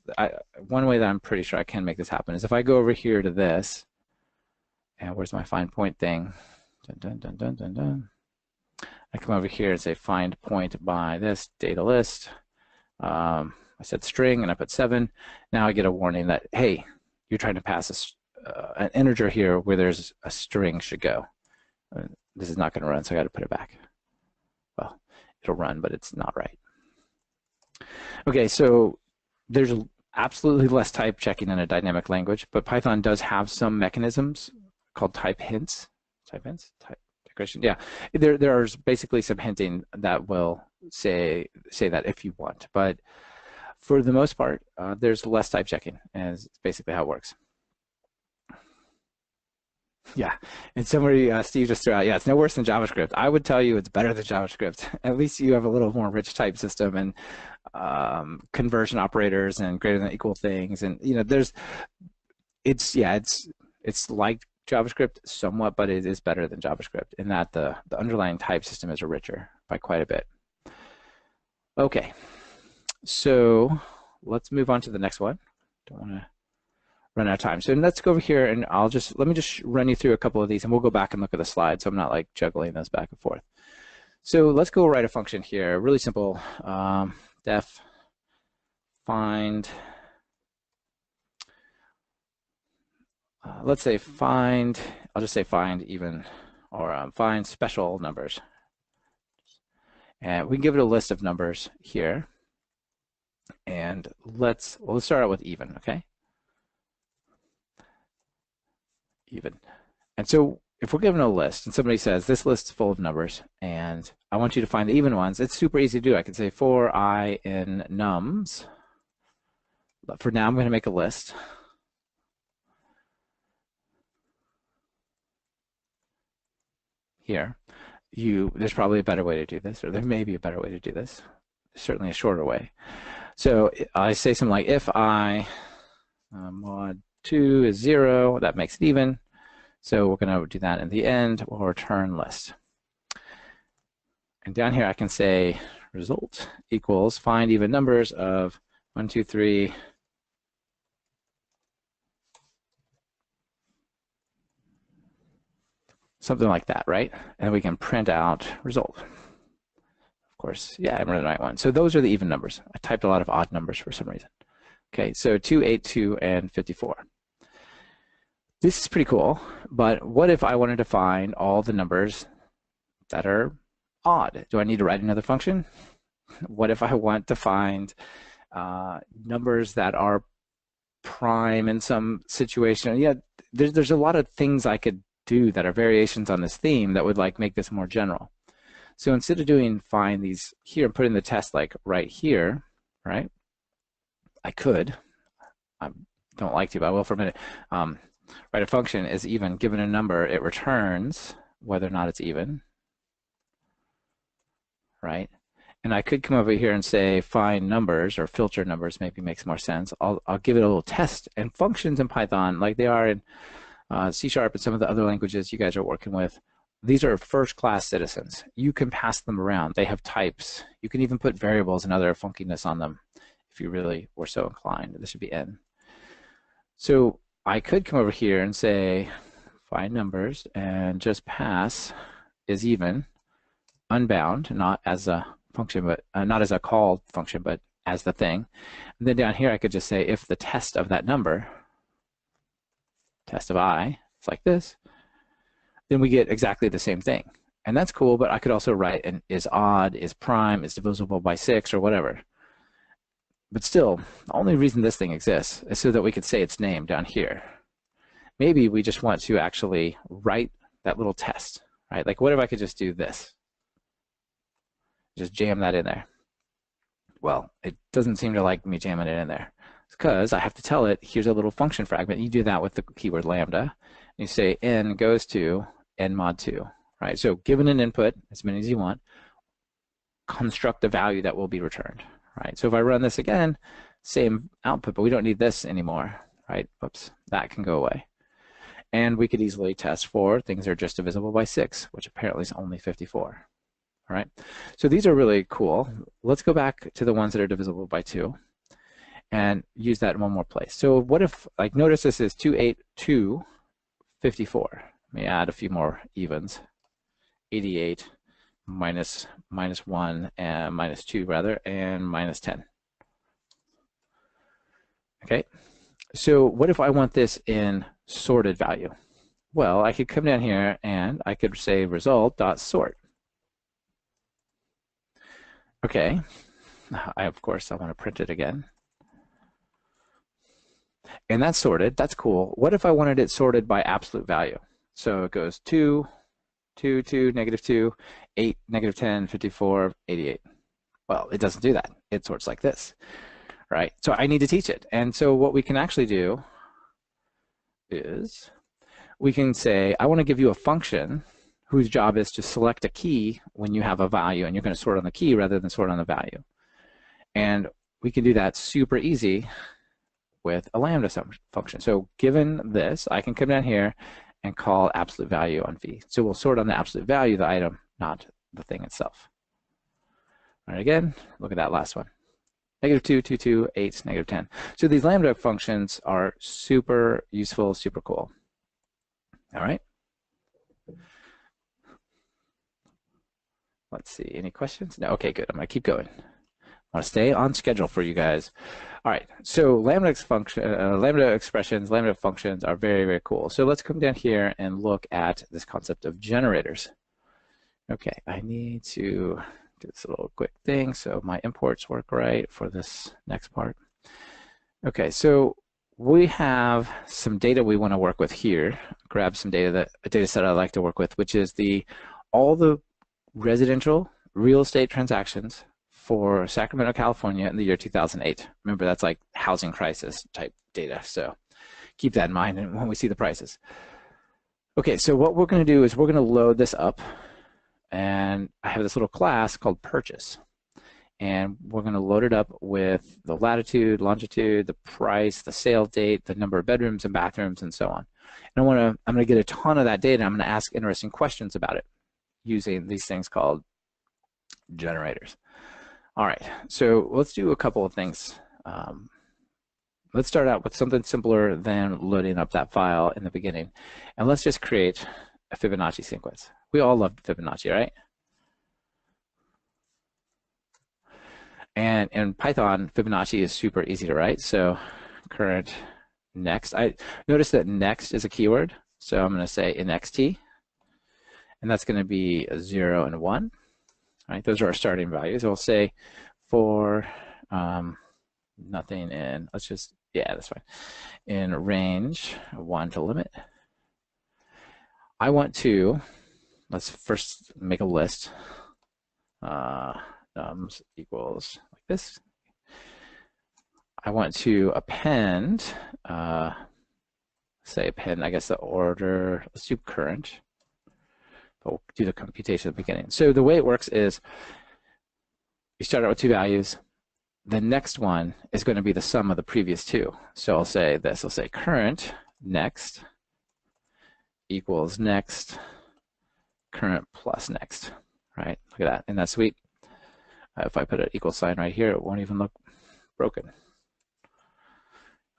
one way that I'm pretty sure I can make this happen is if I go over here to this, and where's my find point thing? Dun, dun, dun, dun, dun, dun. I come over here and say find point by this data list. I said string and I put 7. Now I get a warning that, hey, you're trying to pass an integer here where there's a string should go. This is not going to run, so I got to put it back. Well, it'll run, but it's not right. Okay, so there's absolutely less type checking in a dynamic language, but Python does have some mechanisms called type hints. Type hints? Type decoration? Yeah, there's basically some hinting that will say that if you want, but for the most part, there's less type checking, and it's basically how it works. Yeah, and somebody, Steve just threw out, yeah, it's no worse than JavaScript. I would tell you it's better than JavaScript. At least you have a little more rich type system and conversion operators and greater than equal things, and it's like JavaScript somewhat, but it is better than JavaScript in that the underlying type system is richer by quite a bit. Okay, so let's move on to the next one. Don't want to run out of time. So let's go over here and let me just run you through a couple of these and we'll go back and look at the slides so I'm not like juggling those back and forth. So let's go write a function here, really simple, def find, let's say find, I'll just say find even, or find special numbers. And we can give it a list of numbers here. And let's start out with even, okay? Even. And so if we're given a list and somebody says this list is full of numbers and I want you to find the even ones, it's super easy to do. I can say for I in nums. But for now, I'm going to make a list. Here, there's probably a better way to do this, or there may be a better way to do this. There's certainly a shorter way. So I say something like if I mod 2 is 0, that makes it even. So we're going to do that in the end. We'll return list. And down here I can say result equals find even numbers of 1, 2, 3. Something like that, right? And we can print out result. Of course, yeah, I'm running the right one. So those are the even numbers. I typed a lot of odd numbers for some reason. Okay, so 2, 8, 2, and 54. This is pretty cool, but what if I wanted to find all the numbers that are odd? Do I need to write another function? What if I want to find numbers that are prime in some situation? Yeah, there's a lot of things I could do that are variations on this theme that would like make this more general. So instead of doing find these here and putting the test like right here, right? I could, I don't like to, but I will for a minute. Write a function is even, given a number, it returns whether or not it's even, right? And I could come over here and say find numbers or filter numbers, maybe makes more sense. I'll give it a little test. And functions in Python, like they are in C# and some of the other languages you guys are working with, these are first-class citizens. You can pass them around. They have types. You can even put variables and other funkiness on them if you really were so inclined. This should be n. So I could come over here and say find numbers and just pass is even, unbound, not as a function, but not as a called function, but as the thing. And then down here I could just say if the test of that number, test of I, it's like this, then we get exactly the same thing. And that's cool, but I could also write an is odd, is prime, is divisible by 6, or whatever. But still, the only reason this thing exists is so that we could say its name down here. Maybe we just want to actually write that little test, right? Like, what if I could just do this? Just jam that in there. Well, it doesn't seem to like me jamming it in there. It's because I have to tell it, here's a little function fragment. You do that with the keyword lambda. You say n goes to n mod 2, right? So given an input, as many as you want, construct the value that will be returned, right? So if I run this again, same output, but we don't need this anymore, right? Oops, that can go away. And we could easily test for things that are just divisible by 6, which apparently is only 54. All right, so these are really cool. Let's go back to the ones that are divisible by 2 and use that in one more place. So what if, like, notice this is 2, 8, 2, 54. Let me add a few more evens. 88 minus 1 and minus 2 rather, and minus 10. Okay, so what if I want this in sorted value? Well, I could come down here and I could say result.sort. Okay, of course I want to print it again. And that's sorted, that's cool. What if I wanted it sorted by absolute value? So it goes 2, 2, 2, negative 2, 8, negative 10, 54, 88. Well, it doesn't do that. It sorts like this, right? So I need to teach it. And so what we can actually do is we can say, I want to give you a function whose job is to select a key when you have a value, and you're going to sort on the key rather than sort on the value. And we can do that super easy with a lambda function. So given this, I can come down here and call absolute value on v. So we'll sort on the absolute value of the item, not the thing itself. All right, again, look at that last one. Negative 2, 2, 2, 8, negative 10. So these lambda functions are super useful, super cool. All right. Let's see, any questions? No, okay, good. I'm gonna keep going. I want to stay on schedule for you guys. All right, so lambda expressions, lambda functions are very, very cool. So let's come down here and look at this concept of generators. Okay, I need to do this little quick thing so my imports work right for this next part. Okay, so we have some data we want to work with here. Grab some data, a data set I like to work with, which is all the residential real estate transactions for Sacramento, California in the year 2008. Remember, that's like housing crisis type data, so keep that in mind when we see the prices. Okay, so what we're going to do is we're going to load this up, and I have this little class called purchase, and we're going to load it up with the latitude, longitude, the price, the sale date, the number of bedrooms and bathrooms, and so on. And I'm going to get a ton of that data. I'm going to ask interesting questions about it using these things called generators. All right, so let's do a couple of things. Let's start out with something simpler than loading up that file in the beginning. And let's just create a Fibonacci sequence. We all love Fibonacci, right? And in Python, Fibonacci is super easy to write. So current next. I notice that next is a keyword. So I'm going to say in xt. And that's going to be a 0 and 1. Right, those are our starting values. We'll say for nothing in, let's just, yeah, that's fine. In range 1 to limit. I want to, let's first make a list. Nums equals like this. I want to append, say append, I guess the order, let's do current. But we'll do the computation at the beginning. So the way it works is you start out with 2 values. The next one is going to be the sum of the previous 2. So I'll say this. I'll say current next equals next current plus next. Right? Look at that. Isn't that sweet? If I put an equal sign right here, it won't even look broken.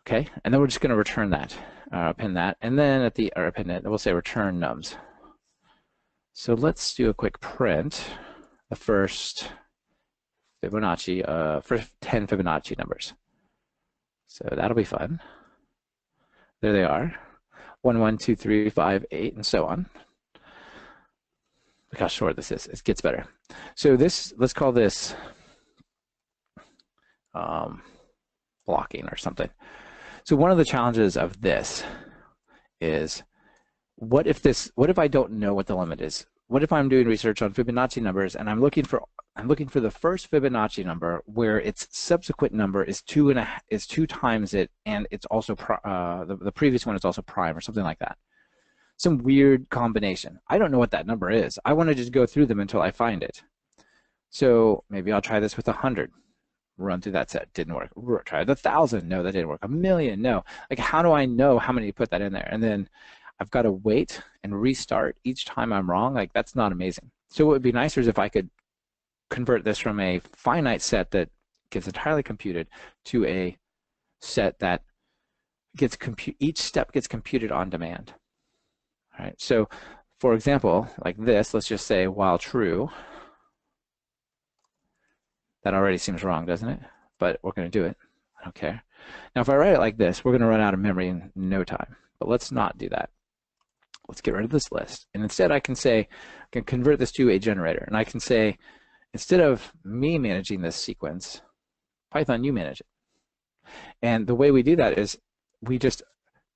Okay, and then we're just going to return that, append that, and then at the, or append it, we'll say return nums. So let's do a quick print, the first Fibonacci, first 10 Fibonacci numbers. So that'll be fun. There they are, 1, 1, 2, 3, 5, 8, and so on. Look how short this is. It gets better. So this, let's call this blocking or something. So one of the challenges of this is, what if I don't know what the limit is? What if I'm doing research on Fibonacci numbers and I'm looking for the first Fibonacci number where its subsequent number is two times it, and it's also the previous one is also prime or something like that. Some weird combination. I don't know what that number is. I want to just go through them until I find it. So maybe I'll try this with 100. Run through that set, didn't work. Try 1,000, no, that didn't work. 1,000,000, no. Like, how do I know how many to put that in there? And then I've got to wait and restart each time I'm wrong. Like, that's not amazing. So what would be nicer is if I could convert this from a finite set that gets entirely computed to a set that gets each step gets computed on demand. All right. So, for example, like this, let's just say while true. That already seems wrong, doesn't it? But we're going to do it. I don't care. Now, if I write it like this, we're going to run out of memory in no time. But let's not do that. Let's get rid of this list. And instead, I can convert this to a generator. And I can say, instead of me managing this sequence, Python, you manage it. And the way we do that is we just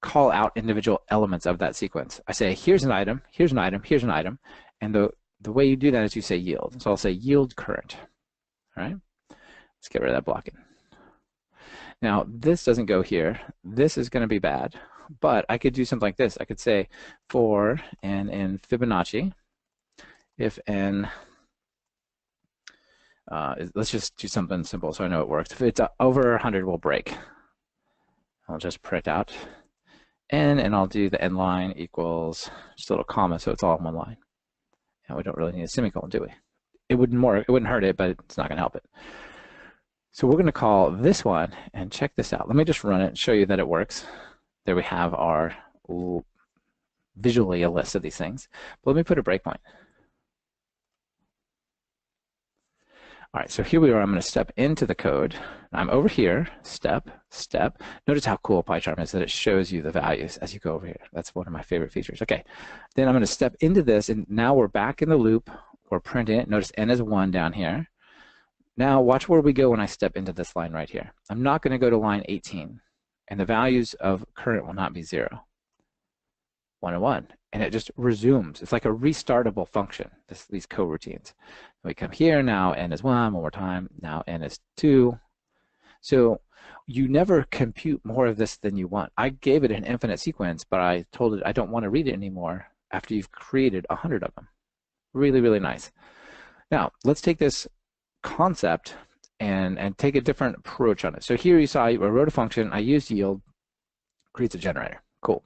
call out individual elements of that sequence. I say, here's an item, here's an item, here's an item. And the way you do that is you say yield. So I'll say yield current. All right, let's get rid of that blocking. Now, this doesn't go here. This is going to be bad, but I could do something like this. I could say for n in Fibonacci, if n, let's just do something simple so I know it works. If it's over 100, we'll break. I'll just print out n, and I'll do the n line equals just a little comma so it's all in one line. And we don't really need a semicolon, do we? It wouldn't work. It wouldn't hurt it, but it's not going to help it. So we're going to call this one, and check this out. Let me just run it and show you that it works. There we have our visually a list of these things. But let me put a breakpoint. All right, so here we are. I'm going to step into the code. I'm over here, step, step. Notice how cool PyCharm is that it shows you the values as you go over here. That's one of my favorite features. Okay, then I'm going to step into this, and now we're back in the loop. We're printing it. Notice n is 1 down here. Now watch where we go when I step into this line right here. I'm not going to go to line 18, and the values of current will not be 0. 1 and 1, and it just resumes. It's like a restartable function, these coroutines. We come here, now n is 1, one more time, now n is 2. So you never compute more of this than you want. I gave it an infinite sequence, but I told it I don't want to read it anymore after you've created 100 of them. Really, really nice. Now, let's take this concept and take a different approach on it. So here you saw I wrote a function, I used yield, creates a generator. Cool.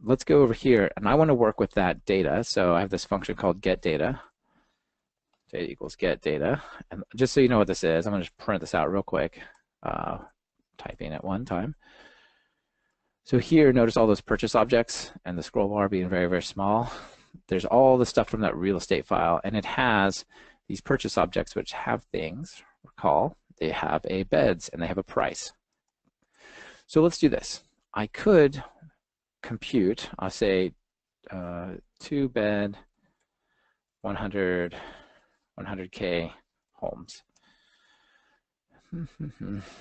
Let's go over here, and I want to work with that data. So I have this function called getData. Data equals getData. And just so you know what this is, I'm going to just print this out real quick, typing at one time. So here, notice all those purchase objects and the scroll bar being very, very small. There's all the stuff from that real estate file, and it has these purchase objects which have things. Recall, they have a beds and they have a price. So let's do this. I could compute, I'll say 2 bed, 100K homes.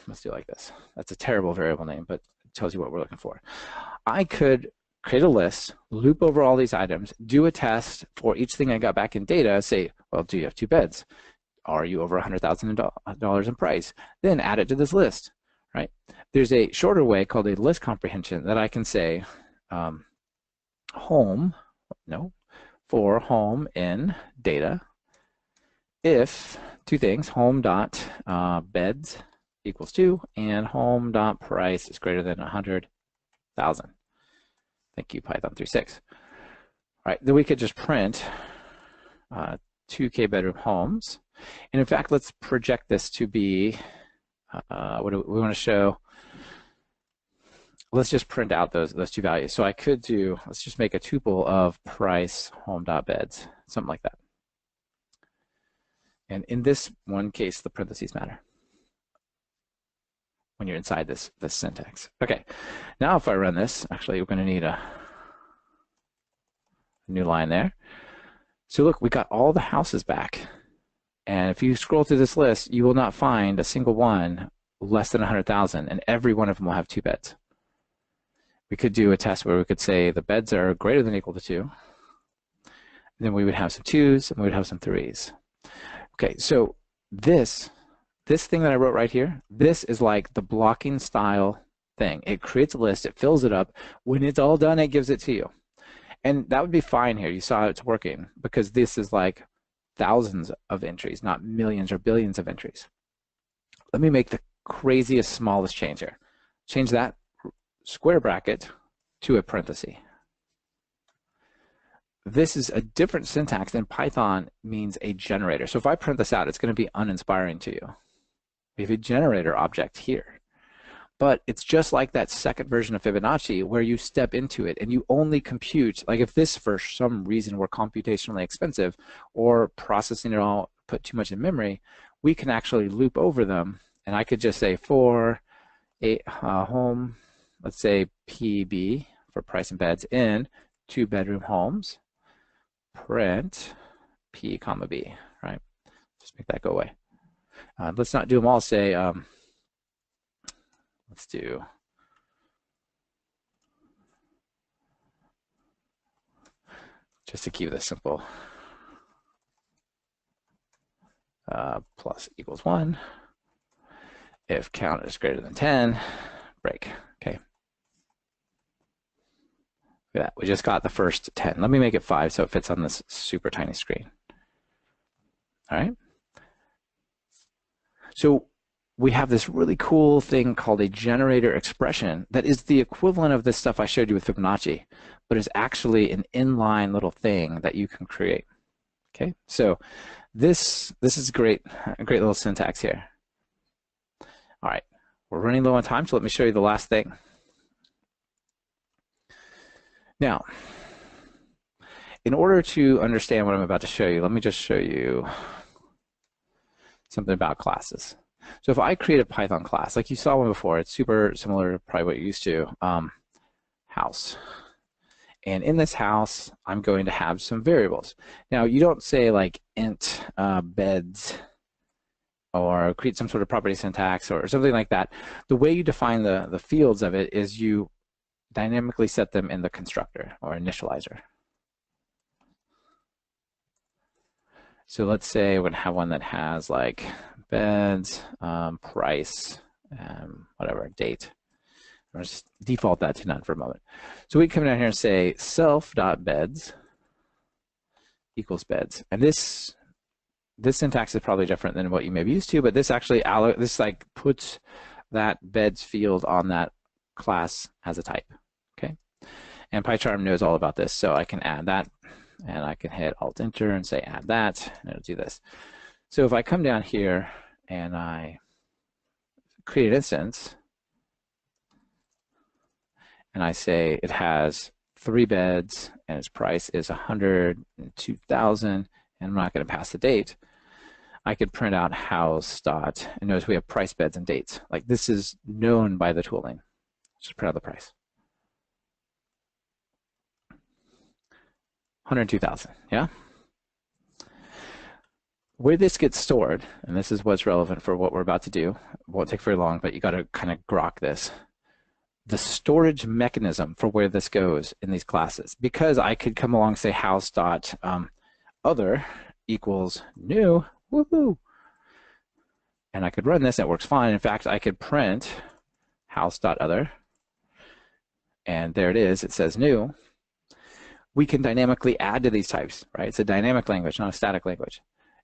Let's do it like this. That's a terrible variable name, but it tells you what we're looking for. I could create a list, loop over all these items, do a test for each thing I got back in data, say, well, do you have 2 beds? Are you over $100,000 in price? Then add it to this list, right? There's a shorter way called a list comprehension that I can say for home in data, if 2 things, home dot beds equals 2 and home dot price is greater than 100,000. Thank you, Python 3.6. All right, then we could just print 2K bedroom homes. And in fact, let's project this to be, what do we want to show? Let's just print out those 2 values. So I could do, let's just make a tuple of price home.beds, something like that. And in this one case, the parentheses matter when you're inside this syntax. Okay, now if I run this, actually we're going to need a new line there. So look, we got all the houses back. And if you scroll through this list, you will not find a single one less than 100,000, and every one of them will have 2 beds. We could do a test where we could say the beds are greater than or equal to 2. And then we would have some 2s, and we would have some 3s. Okay, so this thing that I wrote right here, this is like the blocking style thing. It creates a list, it fills it up. When it's all done, it gives it to you. And that would be fine here. You saw it's working because this is like thousands of entries, not millions or billions of entries. Let me make the craziest, smallest change here. Change that square bracket to a parenthesis. This is a different syntax than Python means a generator. So if I print this out, it's going to be uninspiring to you. We have a generator object here. But it's just like that second version of Fibonacci where you step into it and you only compute, like if this for some reason were computationally expensive or processing it all put too much in memory, we can actually loop over them. And I could just say for a home, let's say PB for price and beds in 2-bedroom homes, print P comma B, right? Just make that go away. Let's not do them all. Say, let's do just to keep this simple. Plus equals 1. If count is greater than 10, break. Okay. Look at that. We just got the first 10. Let me make it 5 so it fits on this super tiny screen. All right. So we have this really cool thing called a generator expression that is the equivalent of this stuff I showed you with Fibonacci, but is actually an inline little thing that you can create. Okay, so this is a great little syntax here. All right, we're running low on time, so let me show you the last thing. Now, in order to understand what I'm about to show you, let me just show you something about classes. So if I create a Python class, like you saw one before, it's super similar to probably what you're used to, house. And in this house, I'm going to have some variables. Now, you don't say like int beds or create some sort of property syntax or something like that. The way you define the fields of it is you dynamically set them in the constructor or initializer. So let's say we're going to have one that has like beds, price, whatever, date. I'll just default that to none for a moment. So we come down here and say self.beds equals beds. And this syntax is probably different than what you may be used to, but this actually like puts that beds field on that class as a type. Okay. And PyCharm knows all about this, so I can add that. And I can hit Alt-Enter and say add that, and it'll do this. So if I come down here and I create an instance, and I say it has 3 beds, and its price is 102,000, and I'm not going to pass the date, I could print out house dot, and notice we have price, beds, and dates. Like this is known by the tooling. Just print out the price. 102,000, yeah? Where this gets stored, and this is what's relevant for what we're about to do, it won't take very long, but you got to kind of grok this. The storage mechanism for where this goes in these classes, because I could come along and say house dot other equals new, woohoo, and I could run this, it works fine. In fact, I could print house dot other, and there it is, it says new. We can dynamically add to these types, right? It's a dynamic language, not a static language.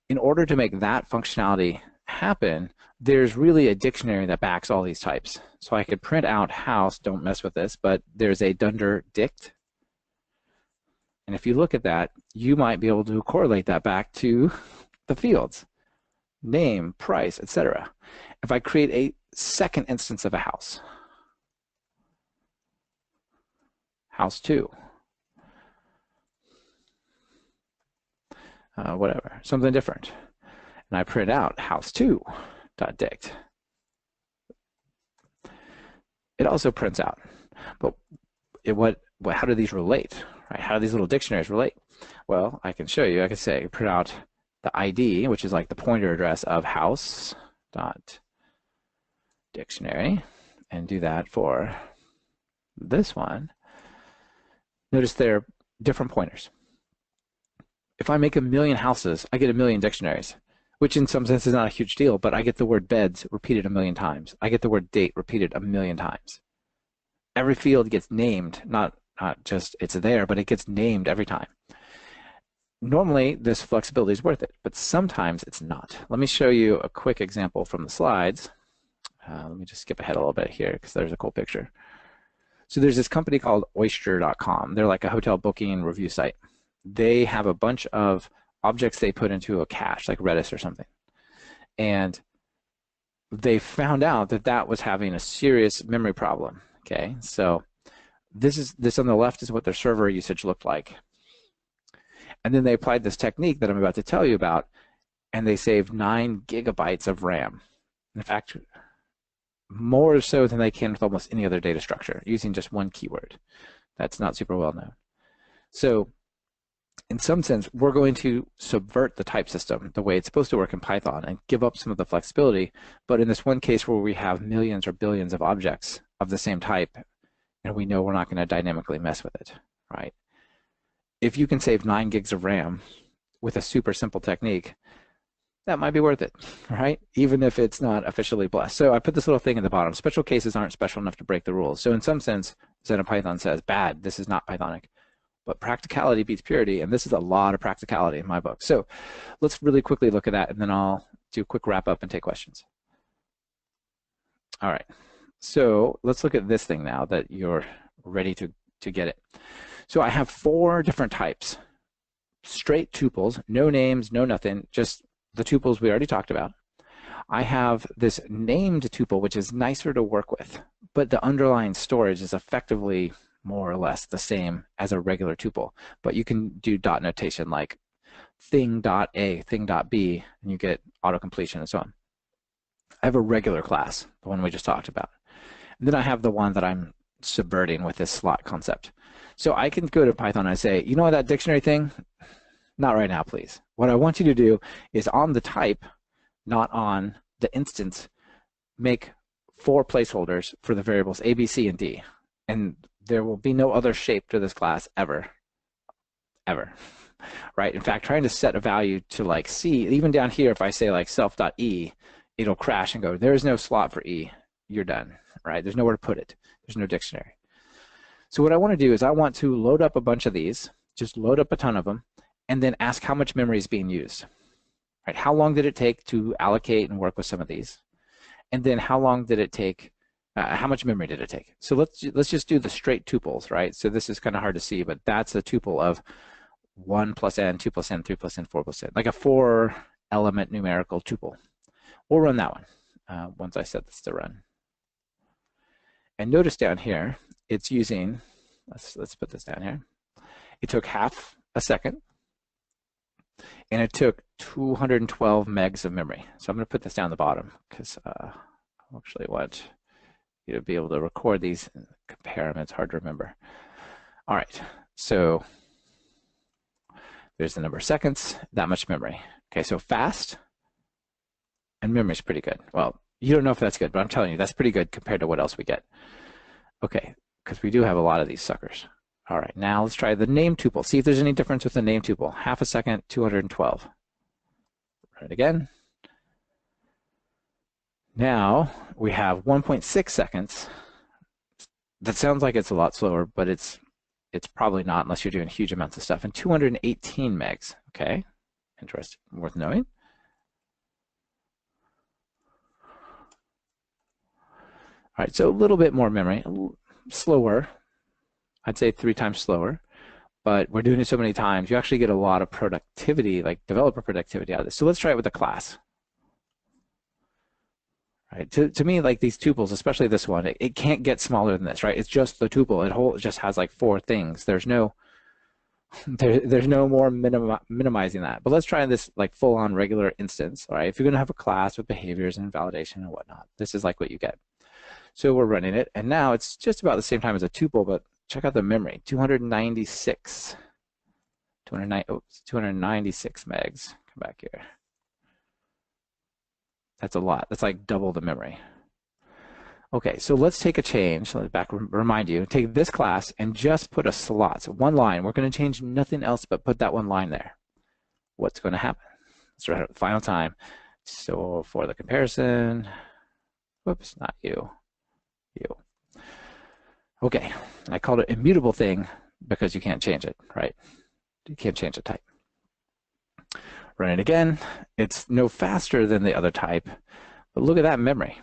In order to make that functionality happen, there's really a dictionary that backs all these types. So I could print out house, don't mess with this, but there's a dunder dict. And if you look at that, you might be able to correlate that back to the fields, name, price, etc. If I create a second instance of a house, house 2, whatever, something different. And I print out house2.dict. It also prints out, but how do these relate, right? How do these little dictionaries relate? Well, I can show you. I can say print out the ID, which is like the pointer address of house dot dictionary, and do that for this one. Notice they're different pointers. If I make 1,000,000 houses, I get 1,000,000 dictionaries, which in some sense is not a huge deal, but I get the word beds repeated 1,000,000 times. I get the word date repeated 1,000,000 times. Every field gets named, not just it's there, but it gets named every time. Normally, this flexibility is worth it, but sometimes it's not. Let me show you a quick example from the slides. Let me just skip ahead a little bit here because there's a cool picture. So there's this company called oyster.com. They're like a hotel booking review site. They have a bunch of objects they put into a cache, like Redis or something. And they found out that that was having a serious memory problem. Okay, so this on the left is what their server usage looked like. And then they applied this technique that I'm about to tell you about, and they saved 9 gigabytes of RAM. In fact, more so than they can with almost any other data structure, using just one keyword. That's not super well known. So in some sense, we're going to subvert the type system the way it's supposed to work in Python and give up some of the flexibility. But in this one case where we have millions or billions of objects of the same type, and we know we're not going to dynamically mess with it, right? If you can save 9 gigs of RAM with a super simple technique, that might be worth it, right? Even if it's not officially blessed. So I put this little thing in the bottom. Special cases aren't special enough to break the rules. So in some sense, Python says, bad, this is not Pythonic. But practicality beats purity, and this is a lot of practicality in my book. So let's really quickly look at that, and then I'll do a quick wrap up and take questions. All right, so let's look at this thing now that you're ready to get it. So I have 4 different types. Straight tuples, no names, no nothing, just the tuples we already talked about. I have this named tuple, which is nicer to work with, but the underlying storage is effectively more or less the same as a regular tuple. But you can do dot notation like thing.a, thing.b, and you get autocompletion and so on. I have a regular class, the one we just talked about. And then I have the one that I'm subverting with this slot concept. So I can go to Python and say, you know what, that dictionary thing? Not right now, please. What I want you to do is on the type, not on the instance, make 4 placeholders for the variables A, B, C, and D. And there will be no other shape to this class ever, right? In fact, trying to set a value to like C, even down here, if I say like self.e, it'll crash and go, there's no slot for E, you're done, right? There's nowhere to put it. There's no dictionary. So what I want to do is I want to load up a bunch of these, just load up a ton of them, and then ask how much memory is being used. Right? How long did it take to allocate and work with some of these? And then how long did it take, how much memory did it take? So let's just do the straight tuples, right? So this is kind of hard to see, but that's a tuple of 1 plus n, 2 plus n, 3 plus n, 4 plus n, like a 4-element numerical tuple. We'll run that one once I set this to run. And notice down here, it's using, let's put this down here. It took half a second, and it took 212 megs of memory. So I'm going to put this down the bottom because I actually want you to be able to record these and compare them. It's hard to remember. All right, so there's the number of seconds, that much memory. Okay, so fast and memory is pretty good. Well, you don't know if that's good, but I'm telling you, that's pretty good compared to what else we get. Okay, because we do have a lot of these suckers. All right, now let's try the name tuple. See if there's any difference with the name tuple. Half a second, 212. Run it again. Now we have 1.6 seconds. That sounds like it's a lot slower, but it's probably not unless you're doing huge amounts of stuff. And 218 megs. Okay, interesting, worth knowing. All right, so a little bit more memory, slower. I'd say 3 times slower, but we're doing it so many times, you actually get a lot of productivity, like developer productivity out of this. So let's try it with a class. Right? To me, like these tuples, especially this one, it can't get smaller than this, right? It's just the tuple. It just has like 4 things. There's no more minimizing that. But let's try this like full-on regular instance. All right, if you're going to have a class with behaviors and validation and whatnot, this is like what you get. So we're running it, and now it's just about the same time as a tuple, but check out the memory, 296 megs. Come back here. That's a lot. That's like double the memory. Okay, so let's take a change. Let me remind you, take this class and just put a slot. So one line. We're going to change nothing else but put that one line there. What's going to happen? Let's write it the final time. So for the comparison, whoops, not you. Okay, I called it immutable thing because you can't change it, right? You can't change the type. Run it again. It's no faster than the other type, but look at that memory.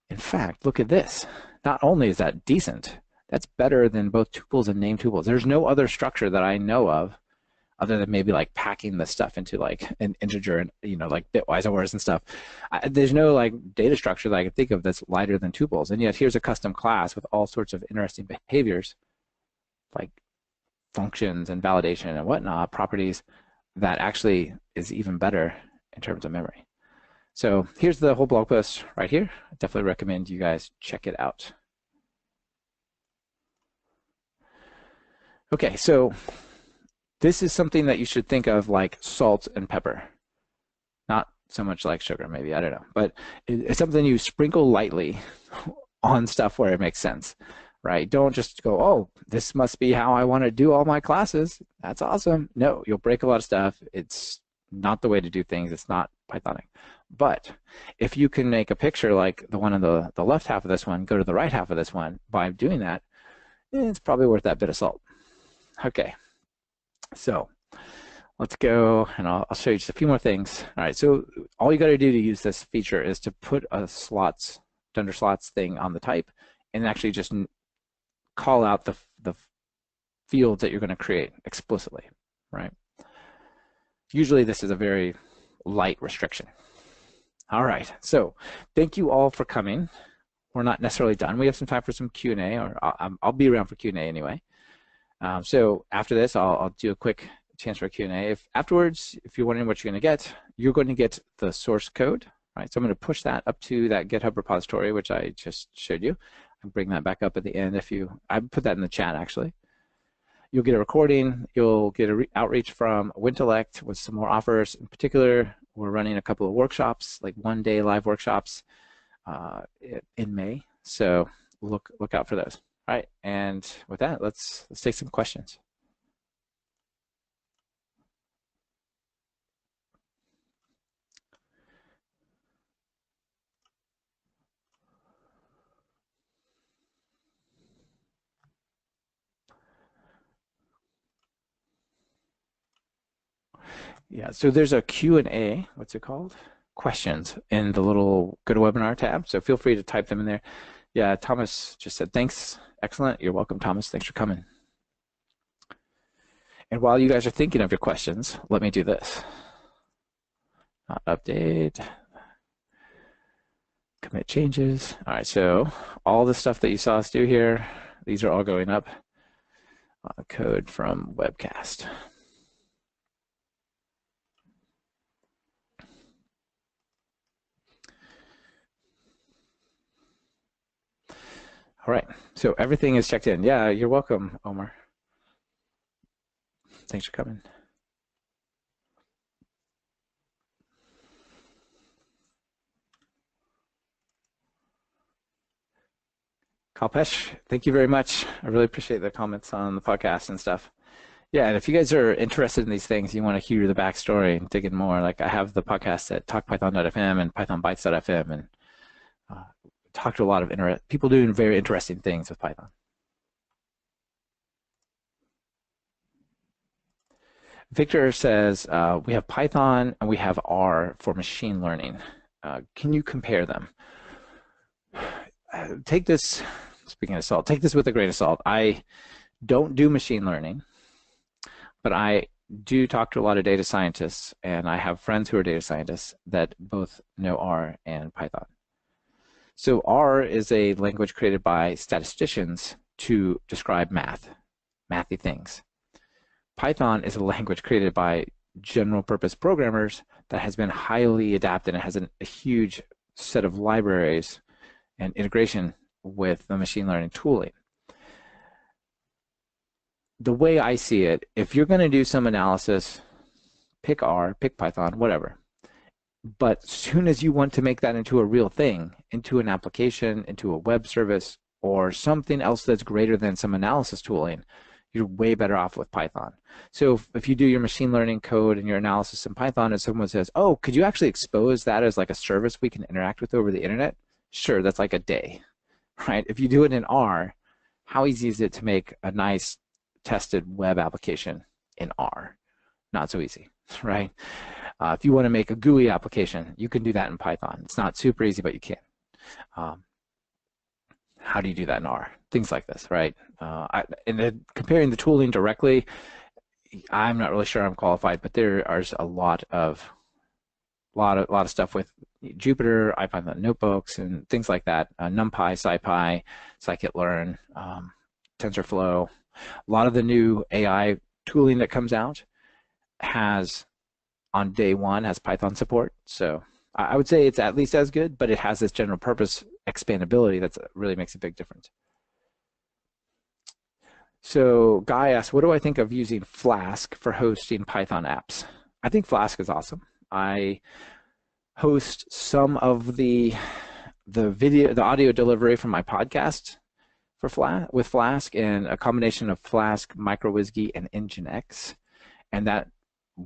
In fact, look at this. Not only is that decent, that's better than both tuples and named tuples. There's no other structure that I know of other than maybe like packing the stuff into like an integer and, you know, like bitwise ORs and stuff. There's no like data structure that I can think of that's lighter than tuples. And yet here's a custom class with all sorts of interesting behaviors like functions and validation and whatnot, properties that actually is even better in terms of memory. So here's the whole blog post right here. I definitely recommend you guys check it out. Okay, so this is something that you should think of like salt and pepper. Not so much like sugar, maybe, I don't know. But it's something you sprinkle lightly on stuff where it makes sense, right? Don't just go, oh, this must be how I want to do all my classes. That's awesome. No, you'll break a lot of stuff. It's not the way to do things. It's not Pythonic. But if you can make a picture like the one on the left half of this one, go to the right half of this one, by doing that, it's probably worth that bit of salt. Okay. So let's go, and I'll show you just a few more things. All right, so all you got to do to use this feature is to put a dunder slots thing on the type, and actually just call out the fields that you're going to create explicitly, right? Usually this is a very light restriction. All right, so thank you all for coming. We're not necessarily done. We have some time for some Q&A, or I'll be around for Q&A anyway. So after this, I'll do a quick chance for a Q&A. Afterwards, if you're wondering what you're going to get the source code, right? So I'm going to push that up to that GitHub repository, which I just showed you. I'll bring that back up at the end. I put that in the chat actually. You'll get a recording. You'll get an outreach from Wintellect with some more offers. In particular, we're running a couple of workshops, like one-day live workshops in May. So look out for those. All right, and with that, let's take some questions. Yeah, so there's a Q&A, what's it called? Questions in the little GoToWebinar tab, so feel free to type them in there. Yeah, Thomas just said, thanks, excellent. You're welcome, Thomas, thanks for coming. And while you guys are thinking of your questions, let me do this. Not update, commit changes. All right, so all the stuff that you saw us do here, these are all going up. Code from webcast. All right, so everything is checked in. Yeah, you're welcome, Omar. Thanks for coming. Kalpesh, thank you very much. I really appreciate the comments on the podcast and stuff. Yeah, and if you guys are interested in these things, you want to hear the backstory and dig in more, like I have the podcast at talkpython.fm and pythonbytes.fm, and talk to a lot of people doing very interesting things with Python. Victor says, we have Python and we have R for machine learning. Can you compare them? Take this, speaking of salt, take this with a grain of salt. I don't do machine learning, but I do talk to a lot of data scientists, and I have friends who are data scientists that both know R and Python. So R is a language created by statisticians to describe mathy things. Python is a language created by general purpose programmers that has been highly adapted and has a huge set of libraries and integration with the machine learning tooling. The way I see it, if you're going to do some analysis, pick R, pick Python, whatever. But as soon as you want to make that into a real thing, into an application, into a web service, or something else that's greater than some analysis tooling, you're way better off with Python. So if you do your machine learning code and your analysis in Python and someone says, oh, could you actually expose that as like a service we can interact with over the internet? Sure, that's like a day, right? If you do it in R, how easy is it to make a nice tested web application in R? Not so easy, right? If you want to make a GUI application, you can do that in Python. It's not super easy, but you can. How do you do that in R? Things like this, right? And then comparing the tooling directly, I'm not really sure I'm qualified, but there is a lot of stuff with Jupyter, IPython notebooks, and things like that. NumPy, SciPy, scikit-learn, TensorFlow. A lot of the new AI tooling that comes out has, on day one, has Python support. So I would say it's at least as good, but it has this general purpose expandability that really makes a big difference. So Guy asked, what do I think of using Flask for hosting Python apps? I think Flask is awesome. I host some of the audio delivery from my podcast with Flask, and a combination of Flask, MicroWhiskey, and Nginx. And that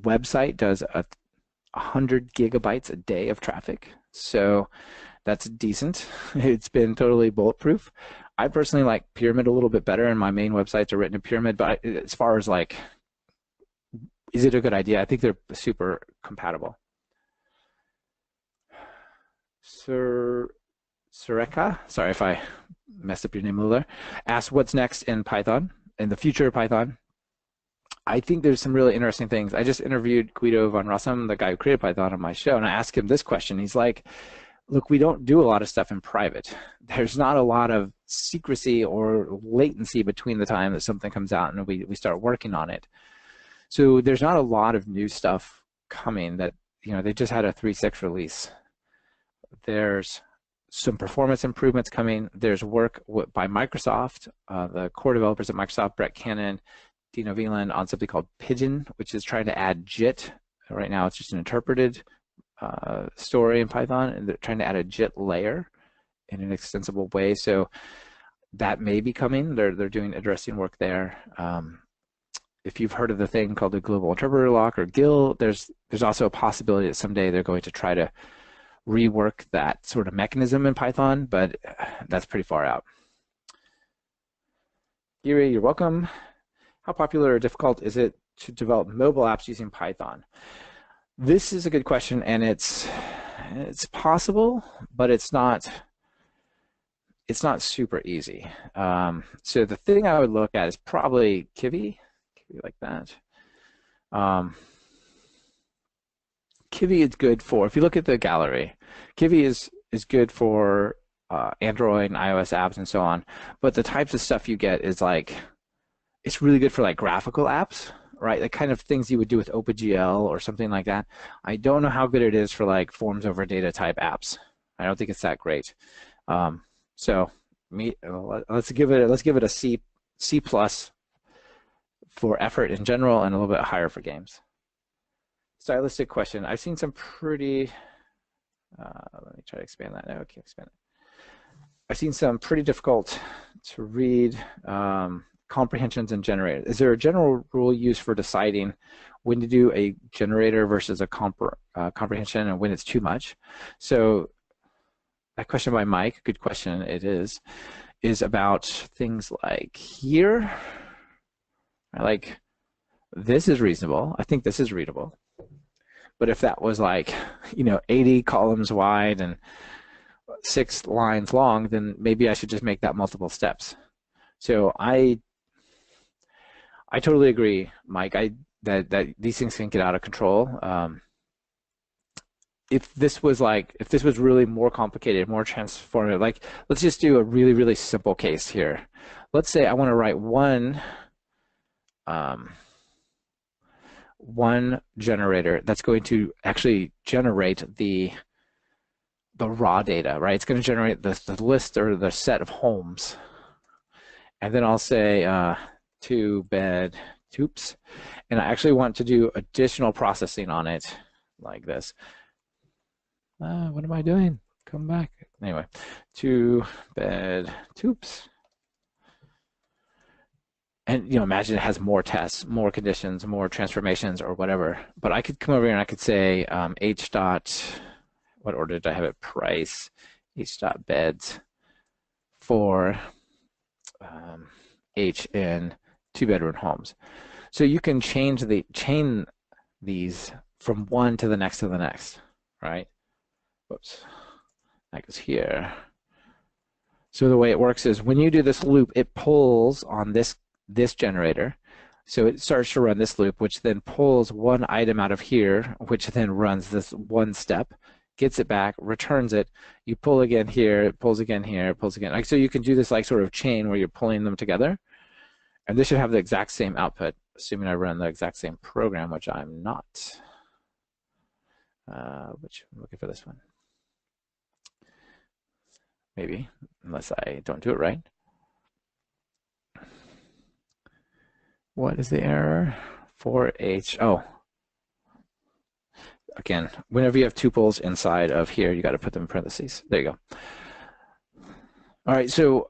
website does 100 gigabytes a day of traffic. So that's decent. It's been totally bulletproof. I personally like Pyramid a little bit better, and my main websites are written in Pyramid, but as far as like, is it a good idea? I think they're super compatible. Sureka, sorry if I messed up your name a little there, asked what's next in Python, in the future of Python. I think there's some really interesting things. I just interviewed Guido van Rossum, the guy who created Python, on my show, and I asked him this question. He's like, look, we don't do a lot of stuff in private. There's not a lot of secrecy or latency between the time that something comes out and we start working on it. So there's not a lot of new stuff coming that, they just had a 3.6 release. There's some performance improvements coming. There's work by Microsoft, the core developers at Microsoft, Brett Cannon, Dino Veland, on something called Pigeon, which is trying to add JIT. Right now it's just an interpreted story in Python, and they're trying to add a JIT layer in an extensible way. So that may be coming. They're doing interesting work there. If you've heard of the thing called the global interpreter lock, or GIL, there's also a possibility that someday they're going to try to rework that sort of mechanism in Python, but that's pretty far out. Giri, you're welcome. How popular or difficult is it to develop mobile apps using Python? This is a good question, and it's possible, but it's not super easy. So the thing I would look at is probably Kivy like that. Kivy is good for, if you look at the gallery, Kivy is good for Android and iOS apps and so on, but the types of stuff you get is like, it's really good for like graphical apps, right? The kind of things you would do with OpenGL or something like that. I don't know how good it is for like forms over data type apps. I don't think it's that great. So let's give it a C plus for effort in general, and a little bit higher for games. Stylistic question. I've seen some pretty, let me try to expand that. No, I can't expand it. I've seen some pretty difficult to read comprehensions and generators. Is there a general rule used for deciding when to do a generator versus a comprehension, and when it's too much? So that question by Mike, good question, it is about things like here, like this is reasonable. I think this is readable. But if that was like, 80 columns wide and 6 lines long, then maybe I should just make that multiple steps. So I totally agree, Mike, that these things can get out of control. If this was really more complicated, more transformative, like let's just do a really, really simple case here. Let's say I want to write one generator that's going to actually generate the the raw data, right? It's going to generate the list or the set of homes. And then I'll say 2-bed Tupes. And I actually want to do additional processing on it like this. What am I doing? Come back. Anyway, 2-bed Tupes. And imagine it has more tests, more conditions, more transformations, or whatever. But I could come over here and I could say H dot, what order did I have it? Price, H dot beds for H in 2-bedroom homes. So you can chain these from one to the next to the next, right? Whoops, that goes here. So the way it works is when you do this loop, it pulls on this generator. So it starts to run this loop, which then pulls one item out of here, which then runs this one step, gets it back, returns it. You pull again here, it pulls again here, it pulls again. Like, so you can do this like sort of chain where you're pulling them together. And this should have the exact same output, assuming I run the exact same program, which I'm not. Which I'm looking for this one. Maybe, unless I don't do it right. What is the error? 4H. Oh. Again, whenever you have tuples inside of here, you got to put them in parentheses. There you go. All right, so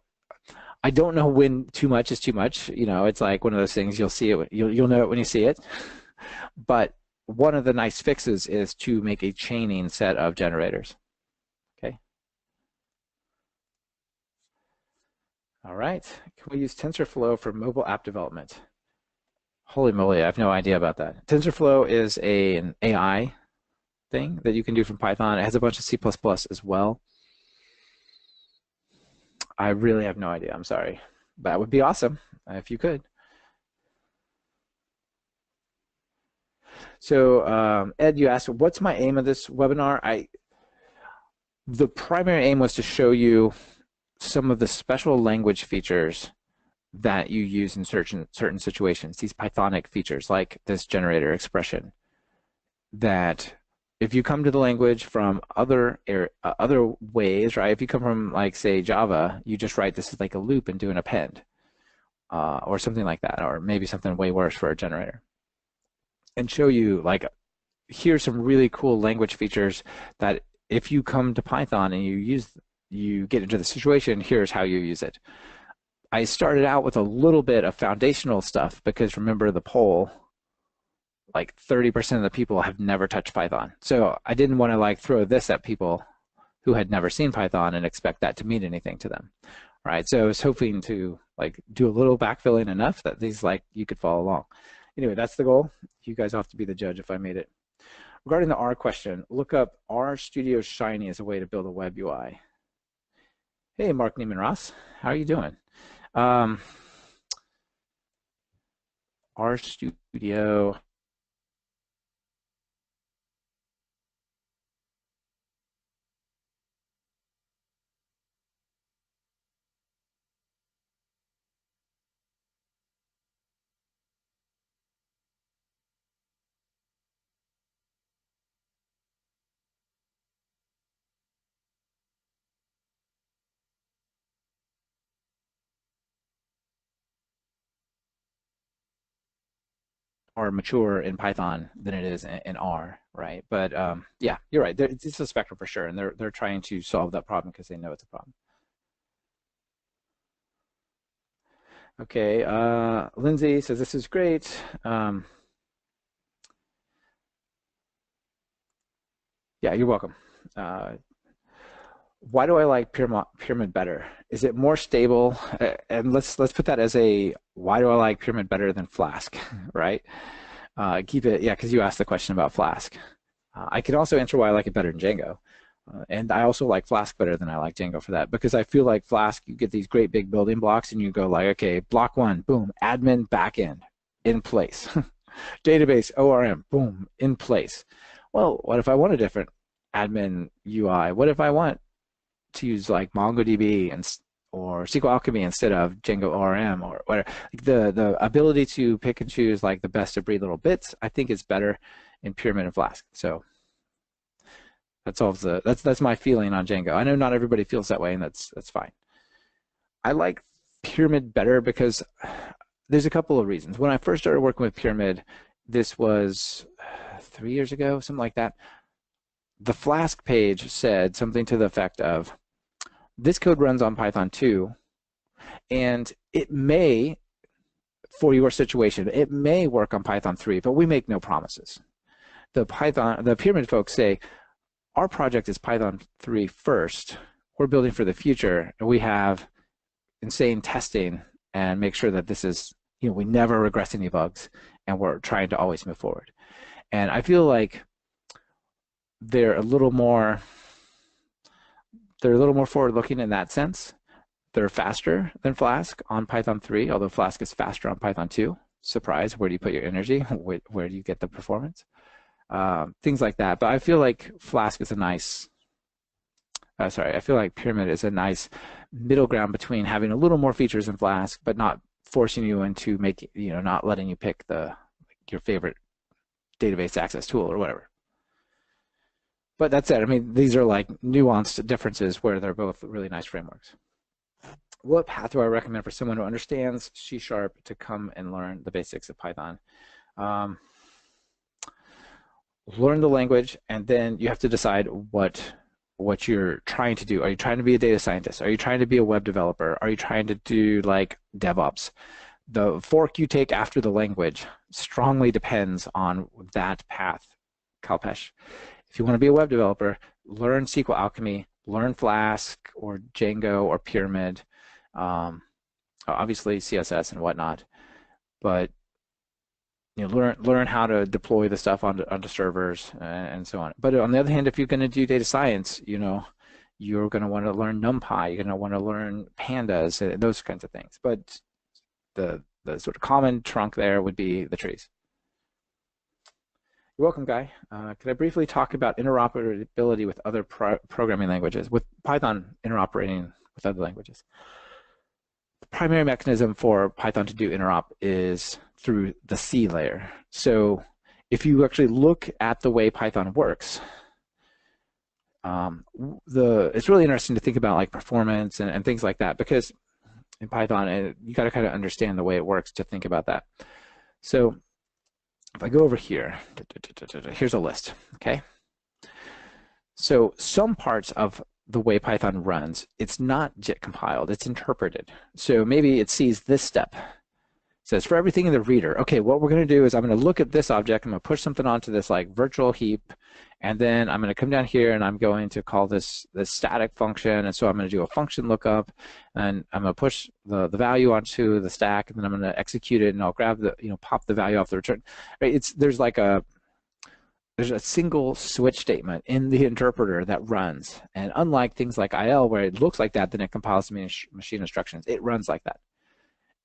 I don't know when too much is too much. It's like one of those things, you'll see it, you'll know it when you see it. But one of the nice fixes is to make a chaining set of generators. Okay. All right, can we use TensorFlow for mobile app development? Holy moly, I have no idea about that. TensorFlow is an AI thing that you can do from Python. It has a bunch of C++ as well. I really have no idea. I'm sorry. That would be awesome if you could. So Ed, you asked, what's my aim of this webinar? The primary aim was to show you some of the special language features that you use in certain situations, these Pythonic features like this generator expression, that if you come to the language from other ways, right? If you come from, like, say, Java, you just write this as like a loop and do an append or something like that, or maybe something way worse for a generator, and show you, like, here's some really cool language features that if you come to Python and you get into the situation, here's how you use it. I started out with a little bit of foundational stuff because, remember the poll, like 30% of the people have never touched Python. So I didn't want to like throw this at people who had never seen Python and expect that to mean anything to them, right? So I was hoping to like do a little backfilling enough that these, like, you could follow along. Anyway, that's the goal. You guys have to be the judge if I made it. Regarding the R question, look up RStudio Shiny as a way to build a web UI. Hey, Mark Neiman Ross, how are you doing? RStudio. More mature in Python than it is in R, right? But yeah, you're right. It's a spectrum for sure, and they're trying to solve that problem because they know it's a problem. Okay, Lindsay says this is great. Yeah, you're welcome. Why do I like Pyramid better? Is it more stable? And let's put that as a why do I like Pyramid better than Flask, right? Keep it, yeah, because you asked the question about Flask. I can also answer why I like it better than Django. And I also like Flask better than I like Django for that, because I feel like Flask, you get these great big building blocks and you go like, okay, block one, boom, admin backend in place. Database, ORM, boom, in place. Well, what if I want a different admin UI? What if I want to use like MongoDB or SQL Alchemy instead of Django ORM or whatever? The ability to pick and choose like the best of breed little bits, I think is better in Pyramid and Flask. So That solves the, that's my feeling on Django. I know not everybody feels that way, and that's fine. I like Pyramid better because there's a couple of reasons. When I first started working with Pyramid, this was 3 years ago, something like that. The Flask page said something to the effect of, this code runs on Python 2, and it may, for your situation, it may work on Python 3, but we make no promises. The Pyramid folks say, our project is Python 3 first. We're building for the future, and we have insane testing and make sure that this is, we never regress any bugs, and we're trying to always move forward. And I feel like they're a little more forward-looking in that sense. They're faster than Flask on Python 3, although Flask is faster on Python 2. Surprise, where do you put your energy? Where do you get the performance? Things like that. But I feel like Flask is a nice, I feel like Pyramid is a nice middle ground between having a little more features in Flask, but not forcing you into not letting you pick your favorite database access tool or whatever. But that said, I mean, these are like nuanced differences where they're both really nice frameworks. What path do I recommend for someone who understands C# to come and learn the basics of Python? Learn the language, and then you have to decide what you're trying to do. Are you trying to be a data scientist? Are you trying to be a web developer? Are you trying to do like DevOps? The fork you take after the language strongly depends on that path, Kalpesh. If you want to be a web developer, learn SQL Alchemy, learn Flask or Django or Pyramid, obviously CSS and whatnot, but learn how to deploy the stuff onto servers and so on. But on the other hand, if you're going to do data science, you're going to want to learn NumPy, you're going to want to learn pandas, and those kinds of things. But the sort of common trunk there would be the trees. You're welcome, Guy. Could I briefly talk about interoperability with other programming languages, with Python interoperating with other languages? The primary mechanism for Python to do interop is through the C layer. So if you actually look at the way Python works, it's really interesting to think about like performance and things like that, because in Python, you got to kind of understand the way it works to think about that. So if I go over here, here's a list, okay? So some parts of the way Python runs, it's not JIT compiled, it's interpreted. So maybe it sees this step. It says for everything in the reader, okay, what we're going to do is I'm going to look at this object, I'm going to push something onto this like virtual heap, and then I'm going to come down here and I'm going to call this static function, and so I'm going to do a function lookup, and I'm going to push the value onto the stack, and then I'm going to execute it, and I'll grab the, pop the value off the return. Right? There's a single switch statement in the interpreter that runs, and unlike things like IL where it looks like that, then it compiles machine instructions, it runs like that.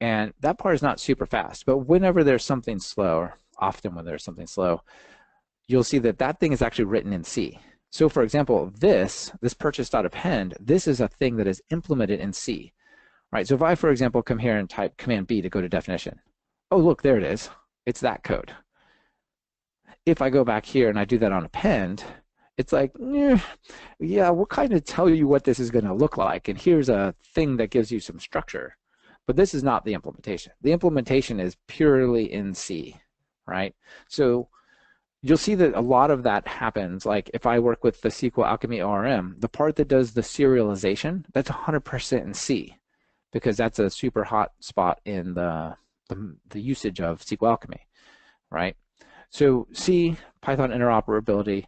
And that part is not super fast, but whenever there's something slow, or often when there's something slow, you'll see that that thing is actually written in C. So for example, this purchase.append, this is a thing that is implemented in C, right? So if I, for example, come here and type Command B to go to definition, oh, look, there it is. It's that code. If I go back here and I do that on append, it's like, yeah, we'll kind of tell you what this is going to look like, and here's a thing that gives you some structure. But this is not the implementation. The implementation is purely in C, right? So you'll see that a lot of that happens. Like if I work with the SQL Alchemy ORM, the part that does the serialization, that's 100% in C, because that's a super hot spot in the usage of SQL Alchemy, right? So C, Python interoperability,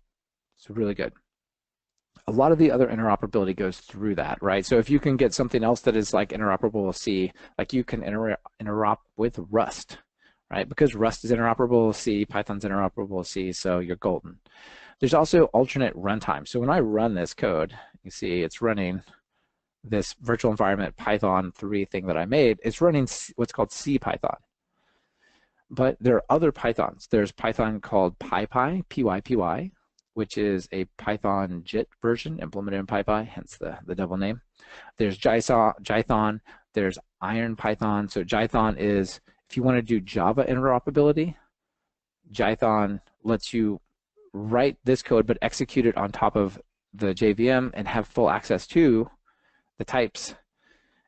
it's really good. A lot of the other interoperability goes through that, right? So if you can get something else that is like interoperable with C, like you can interop with Rust, right? Because Rust is interoperable with C, Python's interoperable with C, so you're golden. There's also alternate runtime. So when I run this code, you see it's running this virtual environment Python 3 thing that I made. It's running what's called CPython. But there are other Pythons. There's Python called PyPy, Pypy, which is a Python JIT version implemented in PyPy, hence the double name. There's Jython, there's IronPython. So Jython is, if you want to do Java interoperability, Jython lets you write this code but execute it on top of the JVM and have full access to the types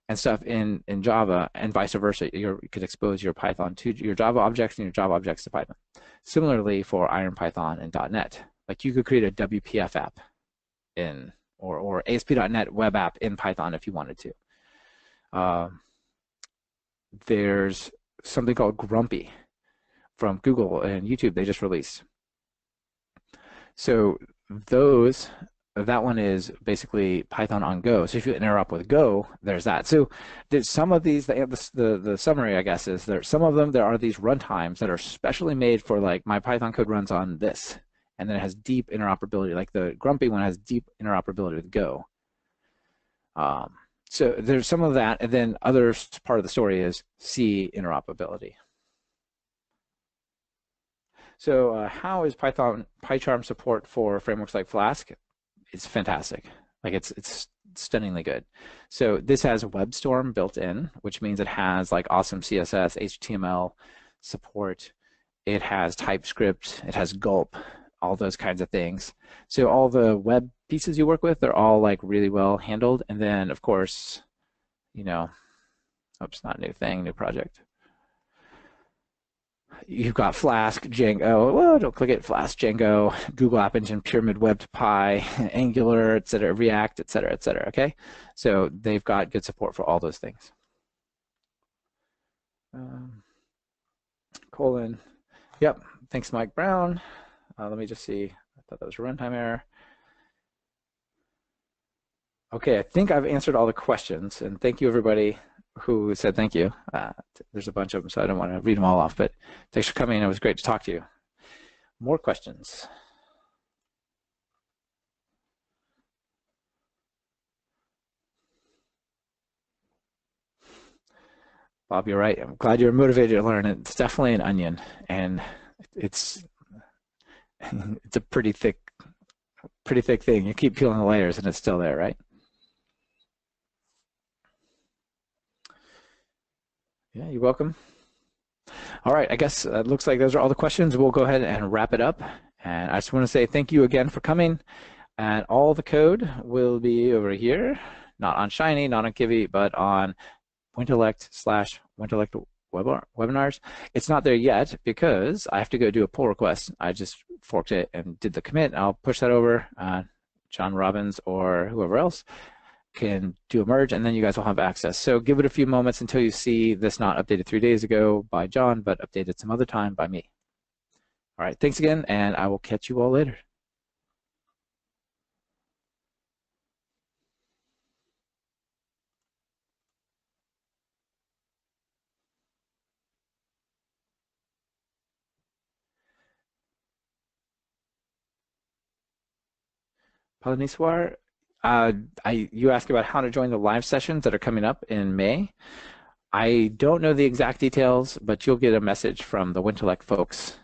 and stuff in Java, and vice versa. You could expose your Python to your Java objects and your Java objects to Python. Similarly for IronPython and .NET, like you could create a WPF app in or ASP.NET web app in Python if you wanted to. There's something called Grumpy from Google and YouTube they just released. So that one is basically Python on Go. So if you interrupt with Go, there's that. So there's some of these, the summary, I guess, is there some of them, there are these runtimes that are specially made for, like, my Python code runs on this, and then it has deep interoperability. Like the Grumpy one has deep interoperability with Go. So there's some of that, and then other part of the story is C interoperability. So how is PyCharm support for frameworks like Flask? It's fantastic. Like it's stunningly good. So this has WebStorm built in, which means it has like awesome CSS, HTML support. It has TypeScript. It has Gulp, all those kinds of things. So all the web pieces you work with, they're all like really well handled. And then of course, you know, oops, not a new thing, new project. You've got Flask, Django, well, don't click it, Flask, Django, Google App Engine, Pyramid, Web to Py, Angular, etc., React, etc., okay? So they've got good support for all those things. Yep, thanks, Mike Brown. Let me just see, I thought that was a runtime error. Okay, I think I've answered all the questions, and thank you, everybody who said thank you. There's a bunch of them, so I don't want to read them all off, but thanks for coming. It was great to talk to you. More questions? Bob, you're right. I'm glad you're motivated to learn. It's definitely an onion, and it's a pretty thick thing. You keep peeling the layers, and it's still there, right? Yeah, you're welcome. All right, I guess it looks like those are all the questions. We'll go ahead and wrap it up. And I just want to say thank you again for coming. And all the code will be over here, not on Shiny, not on Kivy, but on Wintellect/Wintellect webinars. It's not there yet because I have to go do a pull request. I just forked it and did the commit. I'll push that over. John Robbins or whoever else can do a merge, and then you guys will have access. So give it a few moments until you see this not updated 3 days ago by John, but updated some other time by me. All right, thanks again, and I will catch you all later. Palaniswar, you asked about how to join the live sessions that are coming up in May. I don't know the exact details, but you'll get a message from the Wintellect folks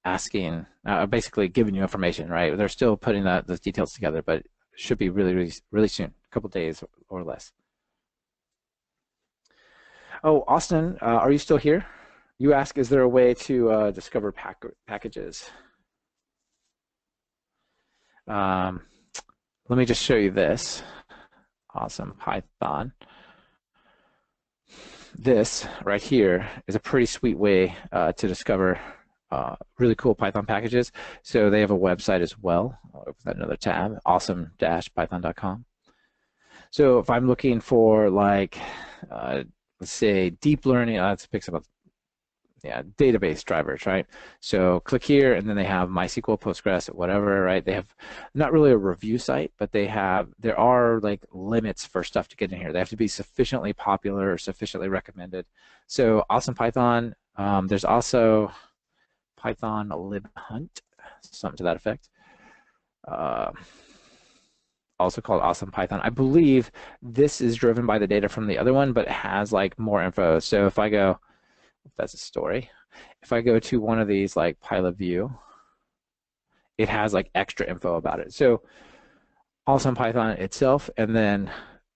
asking, basically giving you information, right? They're still putting those details together, but it should be really soon, a couple days or less. Oh, Austin, are you still here? You ask, is there a way to discover packages? Let me just show you this. Awesome Python. This right here is a pretty sweet way to discover really cool Python packages. So they have a website as well. I'll open that another tab, awesome-python.com. So if I'm looking for, like, let's say deep learning, let's pick some up. Yeah, database drivers, right? So click here, and then they have MySQL, Postgres, whatever, right? They have not really a review site, but there are like limits for stuff to get in here. They have to be sufficiently popular or sufficiently recommended. So Awesome Python, there's also Python libhunt, something to that effect. Also called Awesome Python. I believe this is driven by the data from the other one, but it has like more info. So if I go, that's a story. If I go to one of these like PyLibView, it has like extra info about it. So Awesome Python itself, and then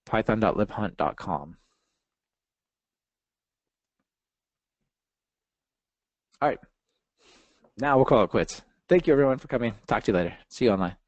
python.libhunt.com. All right, now we'll call it quits. Thank Thank you, everyone, for coming. Talk to you later. See you online.